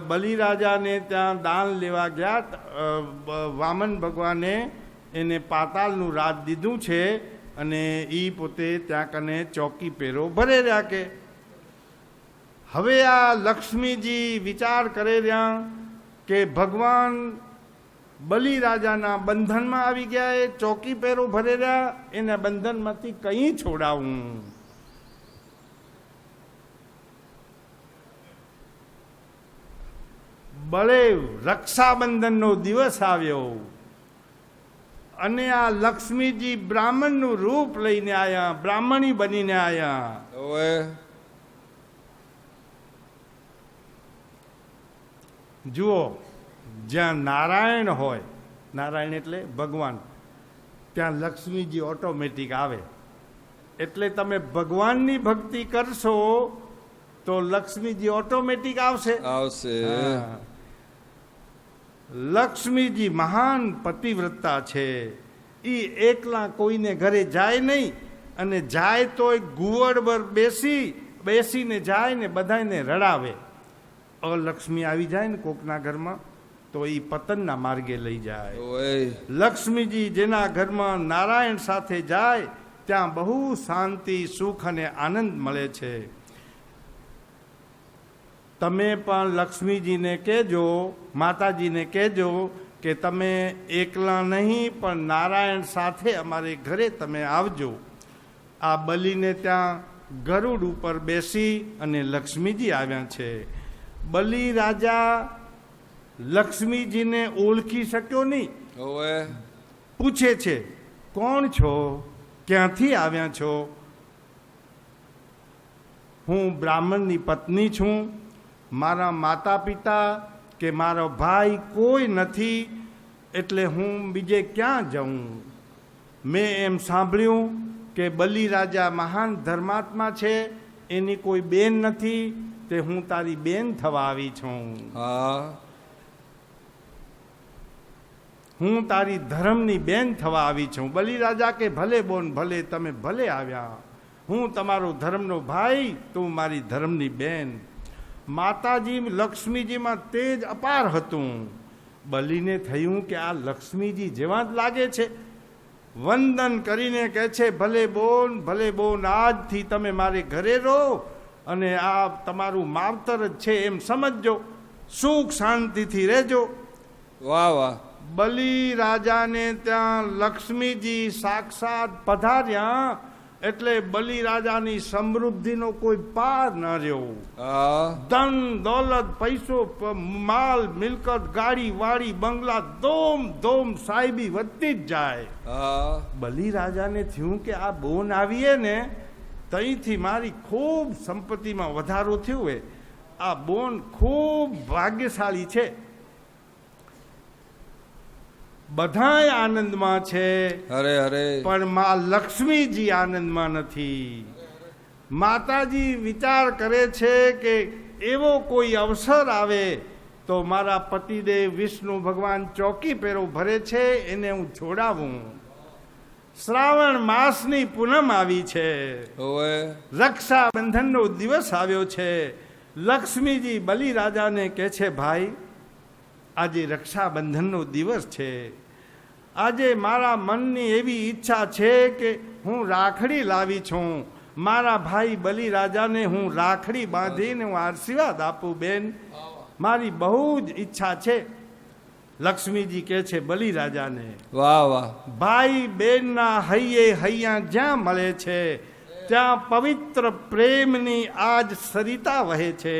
બલિરાજાને ત્યાં દાન લેવા ગયા, વામન ભગવાને એને પાતાળનું રાજ દીધું છે અને એ પોતે ત્યાં કને ચોકી પહેરો ભરે રહ્યા. કે હવે આ લક્ષ્મીજી વિચાર કરે રહ્યા કે ભગવાન બલિરાજાના બંધનમાં આવી ગયા, એ ચોકી પહેરો ભરે રહ્યા, એના બંધનમાંથી કઈ છોડાવું? બળે રક્ષાબંધનનો દિવસ આવ્યો અને આ લક્ષ્મીજી બ્રાહ્મણનું રૂપ લઈને આવ્યા, બ્રાહ્મણી બનીને આવ્યા. જુઓ, જ્યાં નારાયણ હોય, નારાયણ એટલે ભગવાન, ત્યાં લક્ષ્મીજી ઓટોમેટિક આવે. એટલે તમે ભગવાનની ભક્તિ કરશો તો લક્ષ્મીજી ઓટોમેટિક આવશે. લક્ષ્મીજી મહાન પતિવ્રતા છે. એ એકલા કોઈને ઘરે જાય નહીં, અને જાય તો એક ગુવડ પર બેસીને જાય ને બધાને રડાવે. લક્ષ્મી આવી જાય ને કોકના ઘરમાં તો એ પતનના માર્ગે લઈ જાય. લક્ષ્મીજી જેના ઘરમાં નારાયણ સાથે જાય ત્યાં બહુ શાંતિ, સુખ અને આનંદ મળે છે. તમે પણ લક્ષ્મીજીને કહેજો, માતાજીને કહેજો કે તમે એકલા નહીં પણ નારાયણ સાથે અમારે ઘરે તમે આવજો. આ બલિને ત્યાં ગરુડ ઉપર બેસી અને લક્ષ્મીજી આવ્યા છે. બલિ રાજા લક્ષ્મીજીને ઓળખી શક્યો નહીં. પૂછે છે, કોણ છો? ક્યાંથી આવ્યા છો? હું બ્રાહ્મણની પત્ની છું. મારા માતા પિતા કે મારો ભાઈ કોઈ નથી, એટલે હું બીજે ક્યાં જાઉં? મેં એમ સાંભળ્યું કે બલિરાજા મહાન ધર્માત્મા છે, એની કોઈ બેન નથી, તે હું તારી બેન થવા આવી છું. હું તારી ધર્મની બેન થવા આવી છું. બલિરાજા કે ભલે બોન, ભલે તમે ભલે આવ્યા. હું તમારો ધર્મનો ભાઈ, તું મારી ધર્મની બેન. માતાજી લક્ષ્મીજીમાં તેજ અપાર હતું. બલિને થયું કે આ લક્ષ્મીજી જેવા જ લાગે છે. વંદન કરીને કહે છે, ભલે બોન, ભલે બોન, આજથી તમે મારે ઘરે રહો અને આ તમારું માવતર જ છે એમ સમજજો, સુખ શાંતિથી રહેજો. વાહ વાહ. બલિ રાજાને ત્યાં લક્ષ્મીજી સાક્ષાત પધાર્યા એટલે બલિરાજાની સમૃદ્ધિનો કોઈ પાર ન રહ્યો. હા ધન દોલત પૈસો માલ મિલકત ગાડી વાડી બંગલા ધોમ ધોમ સાહેબી વધતી જ જાય. હા બલિરાજાને થયું કે આ બોન આવીએ ને તઈથી મારી ખૂબ સંપત્તિમાં વધારો થયો હોય. આ બોન ખૂબ ભાગ્યશાળી છે. બધાય આનંદમાં છે, અરે અરે પણ માં લક્ષ્મીજી આનંદમાં નથી. માતાજી વિચાર કરે છે કે એવો કોઈ અવસર આવે તો મારા પતિદેવ વિષ્ણુ ભગવાન ચોકી પેરો ભરે છે એને હું છોડાવું. શ્રાવણ માસની પૂનમ આવી છે, ઓવે રક્ષાબંધનનો દિવસ આવ્યો છે. લક્ષ્મીજી બલિરાજાને કહે છે, ભાઈ આજે રક્ષાબંધનનો દિવસ છે. આજે મારા મનની એવી ઈચ્છા છે કે હું રાખડી લાવી છું. મારા ભાઈ બલિરાજાને હું રાખડી બાંધીને હું આશીર્વાદ આપું. બેન, મારી બહુ જ ઈચ્છા છે. લક્ષ્મીજી કહે છે બલિરાજાને, વાહ વાહ ભાઈ બેનના હૈયે હૈયા જ્યાં મળે છે ત્યાં પવિત્ર પ્રેમની આજ સરિતા વહે છે.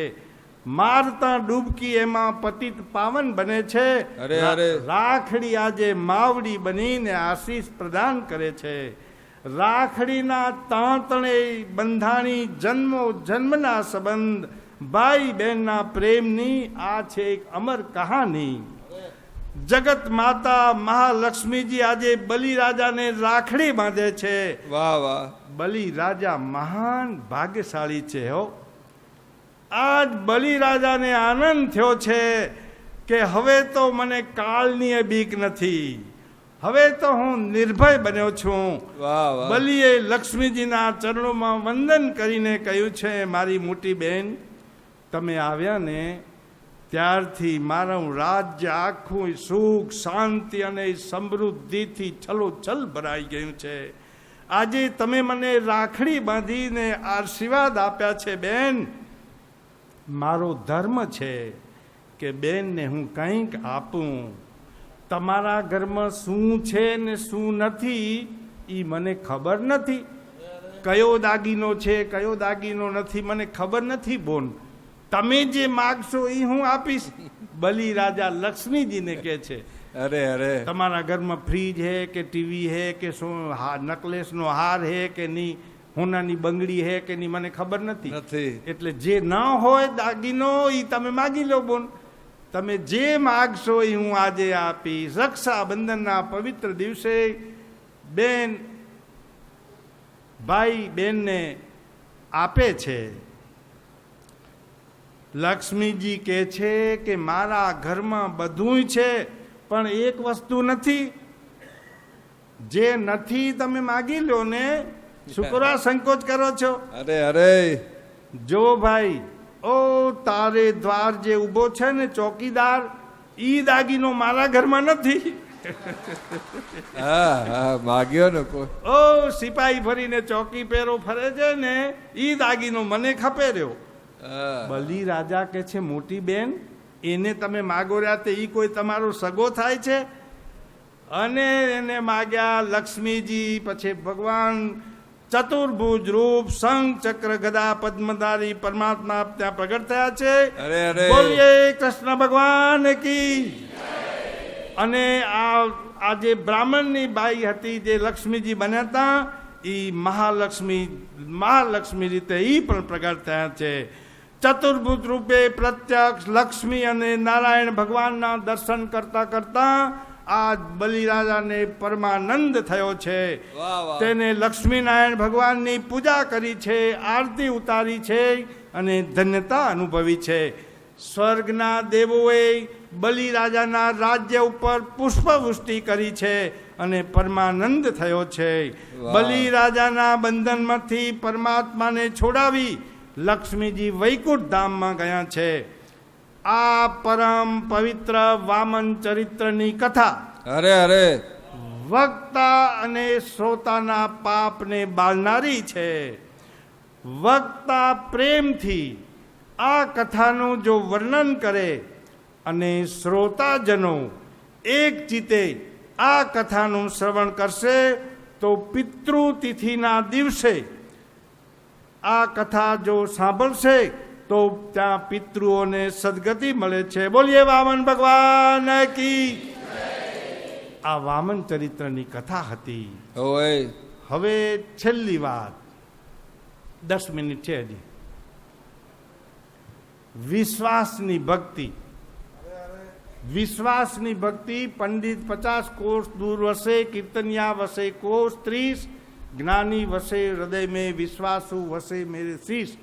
મારતા ડૂબકી એમાં પતિત પાવન બને છે. અરે અરે રાખડી આજે માવડી બનીને આશીષ પ્રદાન કરે છે. રાખડીના તાંતણે બંધાણી જન્મો જન્મના સંબંધ, ભાઈ બહેનના પ્રેમની આ છે એક અમર કહાની. જગત માતા મહાલક્ષ્મીજી આજે બલિરાજાને રાખડી બાંધે છે. વાહ વાહ બલિરાજા મહાન ભાગ્યશાળી છે. હો, આજ બલિરાજાને આનંદ થયો છે કે હવે તો મને કાળની બીક નથી. હવે તો હું નિર્ભય બન્યો છું. વાહ વાહ બલિએ લક્ષ્મીજીના ચરણોમાં વંદન કરીને કહ્યું છે, મારી મોટી બહેન, તમે આવ્યા ને ત્યારથી મારું રાજ્ય આખું સુખ શાંતિ અને સમૃદ્ધિથી છલોછલ ભરાઈ ગયું છે. આજે તમે મને રાખડી બાંધીને આશીર્વાદ આપ્યા છે. બેન, મારો ધર્મ છે કે બેનને હું કંઈક આપું. તમારા ઘરમાં શું છે ને શું નથી એ મને ખબર નથી. કયો દાગીનો છે કયો દાગીનો નથી મને ખબર નથી. બોન, તમે જે માગશો એ હું આપીશ. બલિરાજા લક્ષ્મીજીને કહે છે, અરે અરે તમારા ઘરમાં ફ્રીજ હે કે ટીવી હે કે શું નકલેસનો હાર હે કે નહીં, હોનાની બંગડી હે કે નહીં, મને ખબર નથી. નથી એટલે જે ના હોય દાગીનો એ તમે માગી લો. બોન, તમે જે માગશો એ હું આજે આપીશ. રક્ષાબંધનના પવિત્ર દિવસે બેન ભાઈ બેનને આપે છે. લક્ષ્મીજી કહે છે કે મારા ઘરમાં બધું છે પણ એક વસ્તુ નથી. જે નથી તમે માગી લો ને. શુક્રા સંકોચ કરો છો? અરે અરે જો ભાઈ, ઓ તારે દ્વાર જે ઊભો છે ને ચોકીદાર, ઈ દાગીનો મારા ઘરમાં નથી. હા હા માગ્યો ને કોઈ. ઓ સિપાહી ફરીને ચોકી પેરો ફરે છે ને, ઈ દાગીનો મને ખપે રહ્યો. હા બલિરાજા કે છે, મોટી બેન, એને તમે માગો રહ્યા તે ઈ કોઈ તમારો સગો થાય છે? અને એને માગ્યા લક્ષ્મીજી. પછી ભગવાન ચતુર્ભુજ રૂપ શંખ ચક્ર ગદા પદ્મધારી પરમાત્મા ત્યાં પ્રગટ થયા છે. અરે અરે બોલીએ કૃષ્ણ ભગવાન કી. અને આ જે બ્રાહ્મણની બાઈ હતી જે લક્ષ્મીજી બન્યા હતા એ મહાલક્ષ્મી રીતે એ પણ પ્રગટ થયા છે. ચતુર્ભુજ રૂપે પ્રત્યક્ષ લક્ષ્મી અને નારાયણ ભગવાનના દર્શન કરતા કરતા આ બલિરાજાને પરમાનંદ થયો છે. વાહ વાહ તેને લક્ષ્મીનારાયણ ભગવાનની પૂજા કરી છે, આરતી ઉતારી છે અને ધન્યતા અનુભવી છે. સ્વર્ગના દેવોએ બલિરાજાના રાજ્ય ઉપર પુષ્પવૃષ્ટિ કરી છે અને પરમાનંદ થયો છે. વાહ. બલિરાજાના બંધનમાંથી પરમાત્માને છોડાવી લક્ષ્મીજી વૈકુંઠ ધામમાં ગયા છે. આ પરમ પવિત્ર વામન ચરિત્રની કથા અરે અરે વક્તા અને શ્રોતાના પાપને બાળનારી છે. વક્તા પ્રેમથી આ કથાનું જો વર્ણન કરે અને શ્રોતાજનો એક ચિત્તે આ કથાનું શ્રવણ કરશે તો પિતૃતિથિના દિવસે આ કથા જો સાંભળશે તો ત્યાં પિતૃઓને સદગતિ મળે છે. બોલીએ વામન ભગવાન કી. આ વામન ચરિત્રની કથા હતી. ઓય હવે છેલ્લી વાત, 10 મિનિટ છે હજી. વિશ્વાસની ભક્તિ. વિશ્વાસની ભક્તિ. પંડિત 50 કોષ દૂર વસે, કીર્તનિયા વસે કોષ 30, જ્ઞાની વસે હૃદય મેં, વિશ્વાસુ વસે મેરે શીશ.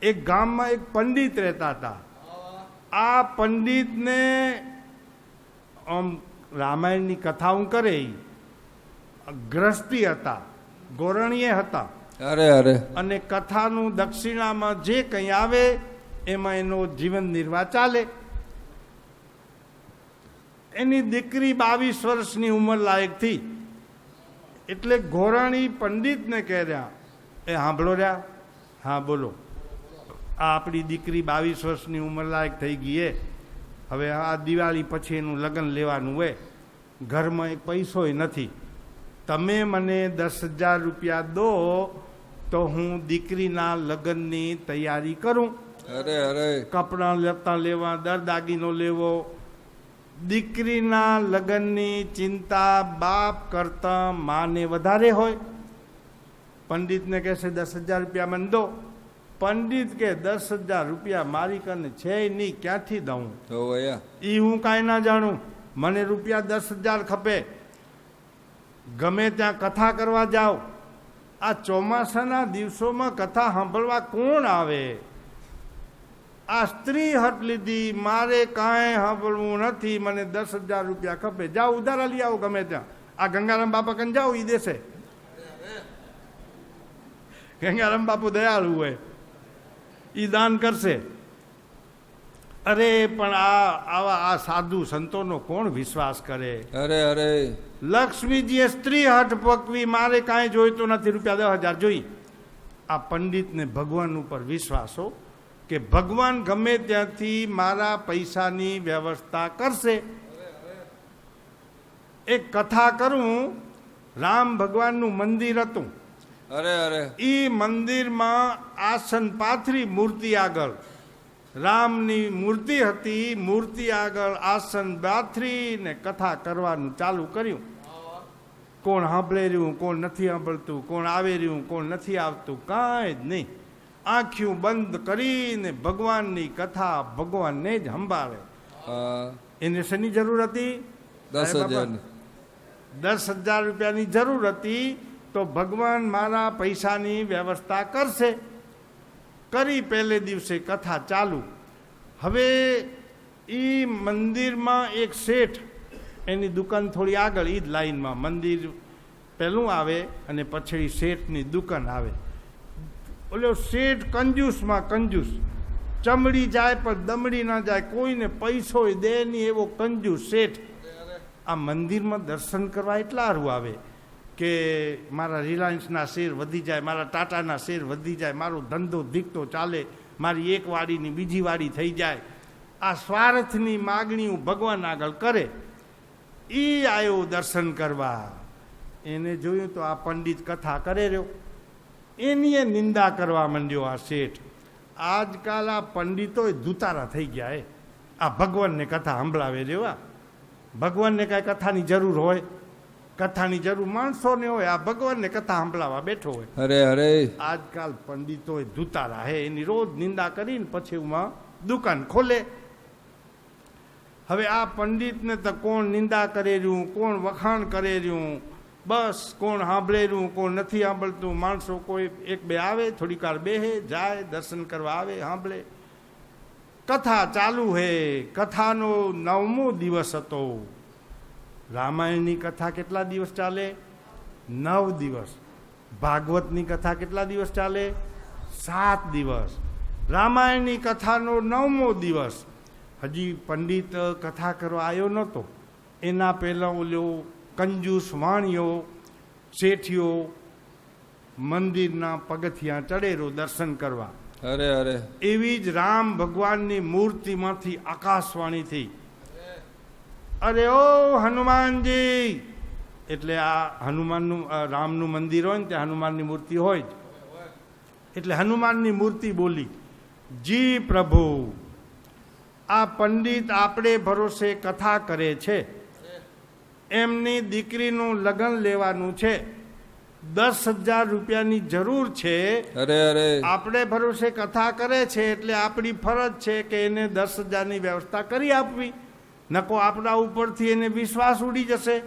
એક ગામમાં એક પંડિત રહેતા હતા. આ પંડિતને રામાયણની કથાઓ કરે, ગ્રસ્તી હતા, ગોરણીએ હતા. અરે અરે અને કથાનું દક્ષિણામાં જે કંઈ આવે એમાં એનો જીવન નિર્વાહ ચાલે. એની દીકરી 22 વર્ષની ઉંમર લાયક થઈ. એટલે ગોરાણી પંડિતને કહેર્યા, એ સાંભળો રહ્યા, હા બોલો, આ આપણી દીકરી 22 વર્ષની ઉંમર લાયક થઈ ગઈ એ, હવે આ દિવાળી પછી એનું લગ્ન લેવાનું હોય, ઘરમાં એક પૈસોય નથી, તમે મને 10,000 રૂપિયા દો તો હું દીકરીના લગ્નની તૈયારી કરું. અરે અરે કપડાં લતા લેવા, દર દાગીનો લેવો. દીકરીના લગ્નની ચિંતા બાપ કરતાં માને વધારે હોય. પંડિતને કહેશે 10,000 રૂપિયા મને દો. પંડિત કે 10,000 રૂપિયા મારી કને છે નહીં, ક્યાંથી દઉં? ઓય એ હું કાંઈ ના જાણું, મને રૂપિયા 10,000 ખપે. ગમે ત્યાં કથા કરવા જાઓ, આ ચોમાસાના દિવસોમાં કથા સાંભળવા કોણ આવે? આ સ્ત્રી હટ લીધી, મારે કાંઈ સાંભળવું નથી, મને 10,000 રૂપિયા ખપે. જાઓ ઉધારા લઈ આવો ગમે ત્યાં. આ ગંગારામ બાપા કને જાઓ, એ દેશે. ગંગારામ બાપુ દયાળુ હોય, એ દાન કરશે. અરે પણ આ સાધુ સંતોનો કોણ વિશ્વાસ કરે? અરે અરે લક્ષ્મીજીએ સ્ત્રી હઠ પકવી, મારે કાંઈ જોઈતું નથી, રૂપિયા 10,000 જોઈ. આ પંડિતને ભગવાન ઉપર વિશ્વાસ હો, કે ભગવાન ગમે ત્યાંથી મારા પૈસાની વ્યવસ્થા કરશે. એક કથા કરું, રામ ભગવાનનું મંદિર હતું. અરે અરે એ મંદિરમાં આસન પાથરી મૂર્તિ આગળ, રામની મૂર્તિ હતી, મૂર્તિ આગળ આસન પાથરીને કથા કરવાનું ચાલુ કર્યું. કોણ સાંભળે રહ્યું, કોણ નથી સાંભળતું, કોણ આવે રહ્યું, કોણ નથી આવતું, કાંઈ જ નહીં. આંખ્યું બંધ કરીને ભગવાનની કથા ભગવાનને જ સંભાળે. એને શેની જરૂર હતી? 10,000 10,000 રૂપિયાની જરૂર હતી. તો ભગવાન મારા પૈસાની વ્યવસ્થા કરશે. કરી પહેલે દિવસે કથા ચાલુ. હવે એ મંદિરમાં એક શેઠ, એની દુકાન થોડી આગળ, એ જ લાઈનમાં મંદિર પહેલું આવે અને પછી શેઠની દુકાન આવે. ઓલો શેઠ કંજૂસમાં કંજૂસ, ચમડી જાય પણ દમડી ના જાય, કોઈને પૈસો દે નહીં એવો કંજૂસ શેઠ. આ મંદિરમાં દર્શન કરવા એટલા સારું આવે કે મારા રિલાયન્સના શેર વધી જાય, મારા ટાટાના શેર વધી જાય, મારો ધંધો ધીકતો ચાલે, મારી એક વાડીની બીજી વાડી થઈ જાય. આ સ્વાર્થની માગણીઓ ભગવાન આગળ કરે. એ આવ્યો દર્શન કરવા. એને જોયું તો આ પંડિત કથા કરે રહ્યો, એની નિંદા કરવા માંડ્યો આ શેઠ. આજકાલ આ પંડિતો ધુતારા થઈ ગયા. આ ભગવાનને કથા સંભળાવે રહ્યો. ભગવાનને કાંઈ કથાની જરૂર હોય? કથાની જરૂર માણસોને હોય. આ ભગવાનને કથા સંભળાવવા બેઠો હોય. અરે અરે આજકાલ પંડિતો ધુતારા હે, એની રોજ નિંદા કરીને પછી એમાં દુકાન ખોલે. હવે આ પંડિતને તો કોણ નિંદા કરે રહ્યું, કોણ વખાણ કરે રહ્યું, બસ કોણ સાંભળે રહ્યું, કોણ નથી સાંભળતું. માણસો કોઈ એક બે આવે, થોડીક વાર બેહે, જાય, દર્શન કરવા આવે, સાંભળે. કથા ચાલુ હે. કથાનો 9મો દિવસ હતો. રામાયણની કથા કેટલા દિવસ ચાલે? 9 દિવસ. ભાગવતની કથા કેટલા દિવસ ચાલે? 7 દિવસ. રામાયણની કથાનો 9મો દિવસ. હજી પંડિત કથા કરવા આવ્યો નહોતો. એના પહેલાં ઓલો કંજૂસ વાણિયો શેઠિયો મંદિરના પગથિયાં ચડેરો દર્શન કરવા. અરે અરે એવી જ રામ ભગવાનની મૂર્તિમાંથી આકાશવાણી થઈ, અરે ઓ હનુમાનજી, એટલે આ હનુમાનનું રામનું મંદિર હોય ને ત્યાં હનુમાનની મૂર્તિ હોય જ. એટલે હનુમાનની મૂર્તિ બોલી, જી પ્રભુ, આ પંડિત આપણે ભરોસે કથા કરે છે, એમની દીકરીનું લગ્ન લેવાનું છે, 10,000 રૂપિયાની જરૂર છે. અરે અરે આપણે ભરોસે કથા કરે છે એટલે આપણી ફરજ છે કે એને 10,000ની વ્યવસ્થા કરી આપવી, નકો આપણા ઉપરથી એને વિશ્વાસ ઉડી જશે.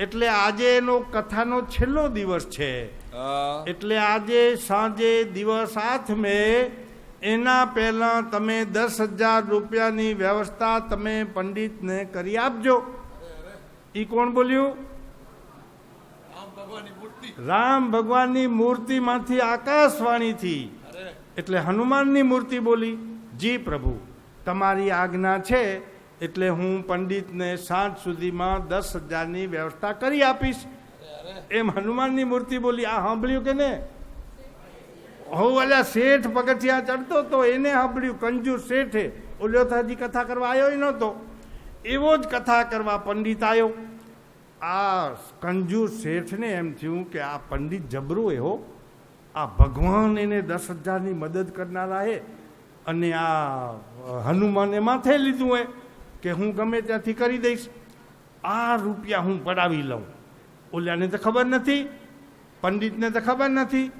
એટલે આજે એનો કથાનો છેલ્લો દિવસ છે. હા એટલે આજે સાંજે દિવસ 8મે એના પહેલા તમે 10,000 રૂપિયાની વ્યવસ્થા તમે પંડિતને કરી આપજો. ઈ કોણ બોલ્યું? રામ ભગવાનની મૂર્તિમાંથી, આકાશવાણીથી. એટલે હનુમાનની મૂર્તિ બોલી, જી પ્રભુ, તમારી આજ્ઞા છે એટલે હું પંડિતને સાંજ સુધીમાં 10,000ની વ્યવસ્થા કરી આપીશ. એમ હનુમાનની મૂર્તિ બોલી. આ સાંભળ્યું કે ને? હું ઓલા શેઠ પગથિયા ચડતો તો એને સાંભળ્યું, કંજૂસ શેઠે. ઓલ્યો તો હજી કથા કરવા આવ્યો નહોતો, એવો જ કથા કરવા પંડિત આવ્યો. આ કંજૂસ શેઠને એમ થયું કે આ પંડિત જબરો એવો, આ ભગવાન એને 10,000ની મદદ કરનારા હે, અને આ હનુમાને માથે લીધું હોય કે હું ગમે ત્યાંથી કરી દઈશ, આ રૂપિયા હું પડાવી લઉં. ઓલાને તો ખબર નથી, પંડિતને તો ખબર નથી.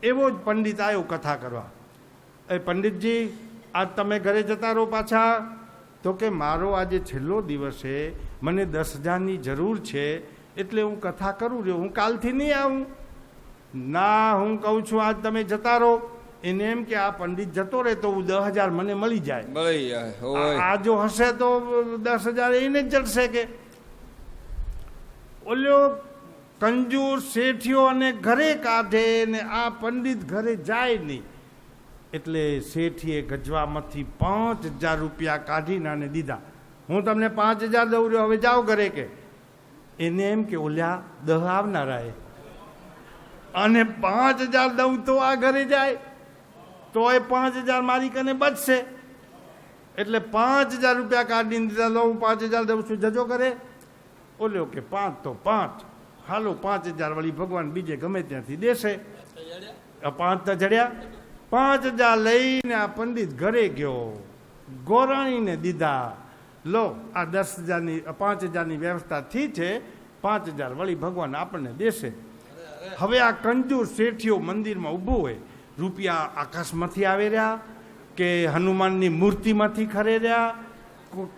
એવો જ પંડિત આવ્યો કથા કરવા. એ પંડિતજી, આજ તમે ઘરે જતા રહો પાછા? તો કે મારો આજે છેલ્લો દિવસ છે, મને 10,000ની જરૂર છે, એટલે હું કથા કરું રહ્યો, હું કાલથી નહીં આવું. ના, હું કહું છું આજ તમે જતા રહો. એને એમ કે આ પંડિત જતો રહે તો 10,000 મને મળી જાય. મળી જાય. આ જો હશે તો 10,000 એને જ જડશે. કે ઓલ્યો કંજૂર શેઠિયો અને ઘરે કાઢે ને આ પંડિત ઘરે જાય નહીં. એટલે શેઠીએ ગજવામાંથી 5,000 રૂપિયા કાઢીને આને દીધા. હું તમને 5,000 દઉં રહ્યો, હવે જાઓ ઘરે. કે એને એમ કે ઓલ્યા 10 આવનારા એ, અને 5,000 દઉં તો આ ઘરે જાય તો એ 5,000 મારી કને બચશે. એટલે 5,000 રૂપિયા કાઢીને દીધા. લો, હું 5,000 દઉં છું, જજો ઘરે. ઓલ્યો કે 5 તો 5, હાલો 5,000 વળી ભગવાન બીજે ગમે ત્યાંથી દેશે. 5 તો જડ્યા. 5,000 લઈને આ પંડિત ઘરે ગયો, ગોરાણીને દીધા. લો, આ 10,000ની 5,000ની વ્યવસ્થા થઈ છે, 5,000 વળી ભગવાન આપણને દેશે. હવે આ કંજૂર શેઠિયો મંદિરમાં ઊભો હોય, રૂપિયા આકાશમાંથી આવે રહ્યા કે હનુમાનની મૂર્તિમાંથી ખરે રહ્યા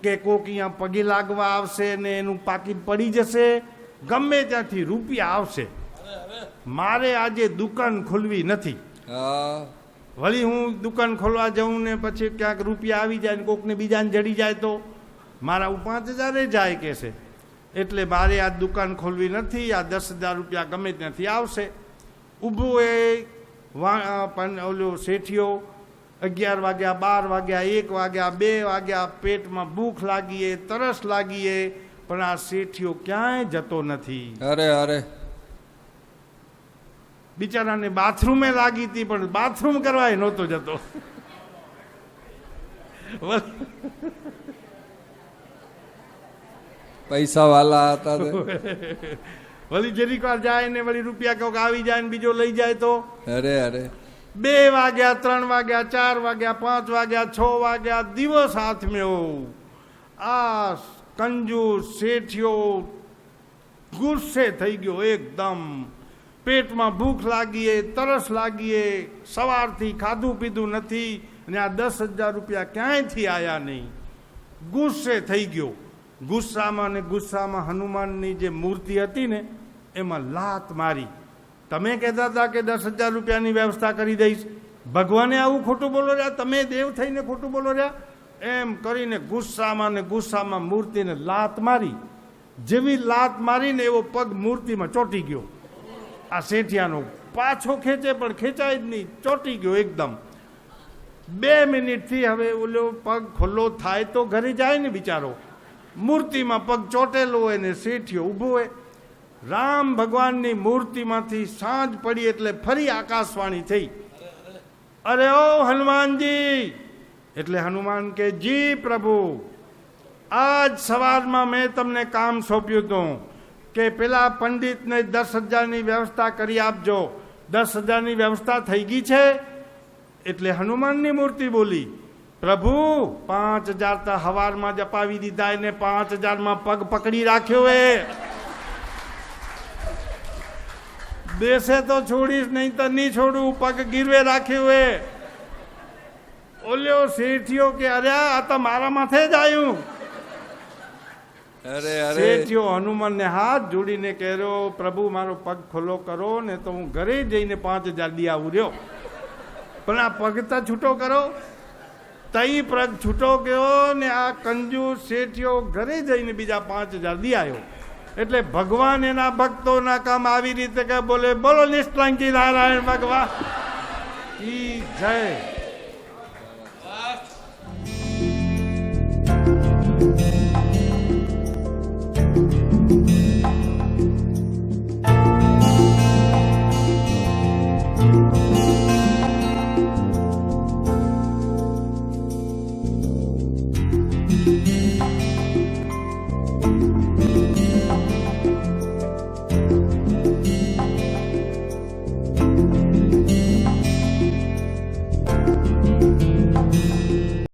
કે કોક અહીંયા પગે લાગવા આવશે ને એનું પાકીટ પડી જશે, ગમે ત્યાંથી રૂપિયા આવશે. મારે આજે દુકાન ખોલવી નથી. હા વળી હું દુકાન ખોલવા જાઉં ને પછી ક્યાંક રૂપિયા આવી જાય ને કોકને બીજાને જડી જાય તો મારા 5,000 જાય કે છે. એટલે મારે આ દુકાન ખોલવી નથી. આ 10,000 રૂપિયા ગમે ત્યાંથી આવશે. ઊભું એ ઓલો શેઠિયો 11 વાગ્યા, 12 વાગ્યા, 1 વાગ્યા, 2 વાગ્યા, પેટમાં ભૂખ લાગીએ, તરસ લાગીએ, પણ આ શેઠિયો ક્યાંય જતો નથી. અરે અરે બિચારાને બાથરૂમે લાગી હતી પણ બાથરૂમ કરવા નહોતો જતો. પૈસા વાલા હતા. વળી જરીક વાર જાય ને વળી રૂપિયા કોક આવી જાય ને બીજો લઈ જાય તો. અરે અરે 2 વાગ્યા, 3 વાગ્યા, 4 વાગ્યા, 5 વાગ્યા, 6 વાગ્યા, દિવસ હાથમ્યો. આ કંજૂસ શેઠિયો ગુસ્સે થઈ ગયો એકદમ. પેટમાં ભૂખ લાગીએ, તરસ લાગીએ, સવારથી ખાધું પીધું નથી અને આ 10,000 રૂપિયા ક્યાંયથી આવ્યા નહીં. ગુસ્સે થઈ ગયો. ગુસ્સામાં ને ગુસ્સામાં હનુમાનની જે મૂર્તિ હતી ને એમાં લાત મારી. તમે કહેતા હતા કે 10,000 રૂપિયાની વ્યવસ્થા કરી દઈશ, ભગવાને આવું ખોટું બોલો રહ્યા, તમે દેવ થઈને ખોટું બોલો રહ્યા. એમ કરીને ગુસ્સામાં ને ગુસ્સામાં મૂર્તિને લાત મારી. જેવી લાત મારીને એવો પગ મૂર્તિમાં ચોંટી ગયો. આ શેઠિયાનો પાછો ખેંચે પણ ખેંચાય જ નહીં, ચોંટી ગયો એકદમ. 2 મિનિટથી હવે ઓલો પગ ખુલ્લો થાય તો ઘરે જાય ને બિચારો. મૂર્તિમાં પગ ચોટેલો હોય ને શેઠિયો ઊભો હોય. રામ ભગવાનની મૂર્તિમાંથી સાંજ પડી એટલે ફરી આકાશવાણી થઈ, અરે ઓ હનુમાનજી. એટલે હનુમાન કે જી પ્રભુ, આજ સવારમાં મેં તમને કામ સોંપ્યું હતું. કે પેલા પંડિતને 10,000ની વ્યવસ્થા કરી આપજો. 10,000ની વ્યવસ્થા થઈ ગઈ છે. એટલે હનુમાનની મૂર્તિ બોલી, પ્રભુ 5,000 તો હવારમાં જ અપાવી દીધા, એને 5,000માં પગ પકડી રાખ્યો. એ બેસે તો છોડીશ, નહીં તો નહીં છોડું, પગ ગીરવે રાખ્યો. એ ઓલ્યો શેઠિયો કે અરે આ તો મારા માથે જ આવ્યું. અરે અરે શેઠિયો હનુમાનને હાથ જોડીને કહેરો, પ્રભુ મારો પગ ખોલો કરો ને તો હું ઘરે જઈને 5,000 દી આવું રહ્યો, પણ આ પગ તો છૂટો કરો. તઈ પગ છૂટો ગયો ને આ કંજૂસ શેઠિયો ઘરે જઈને બીજા 5,000 દી આવ્યો. એટલે ભગવાન એના ભક્તોના કામ આવી રીતે કે બોલે, બોલો નિષ્કલંકી નારાયણ ભગવાન કી જય.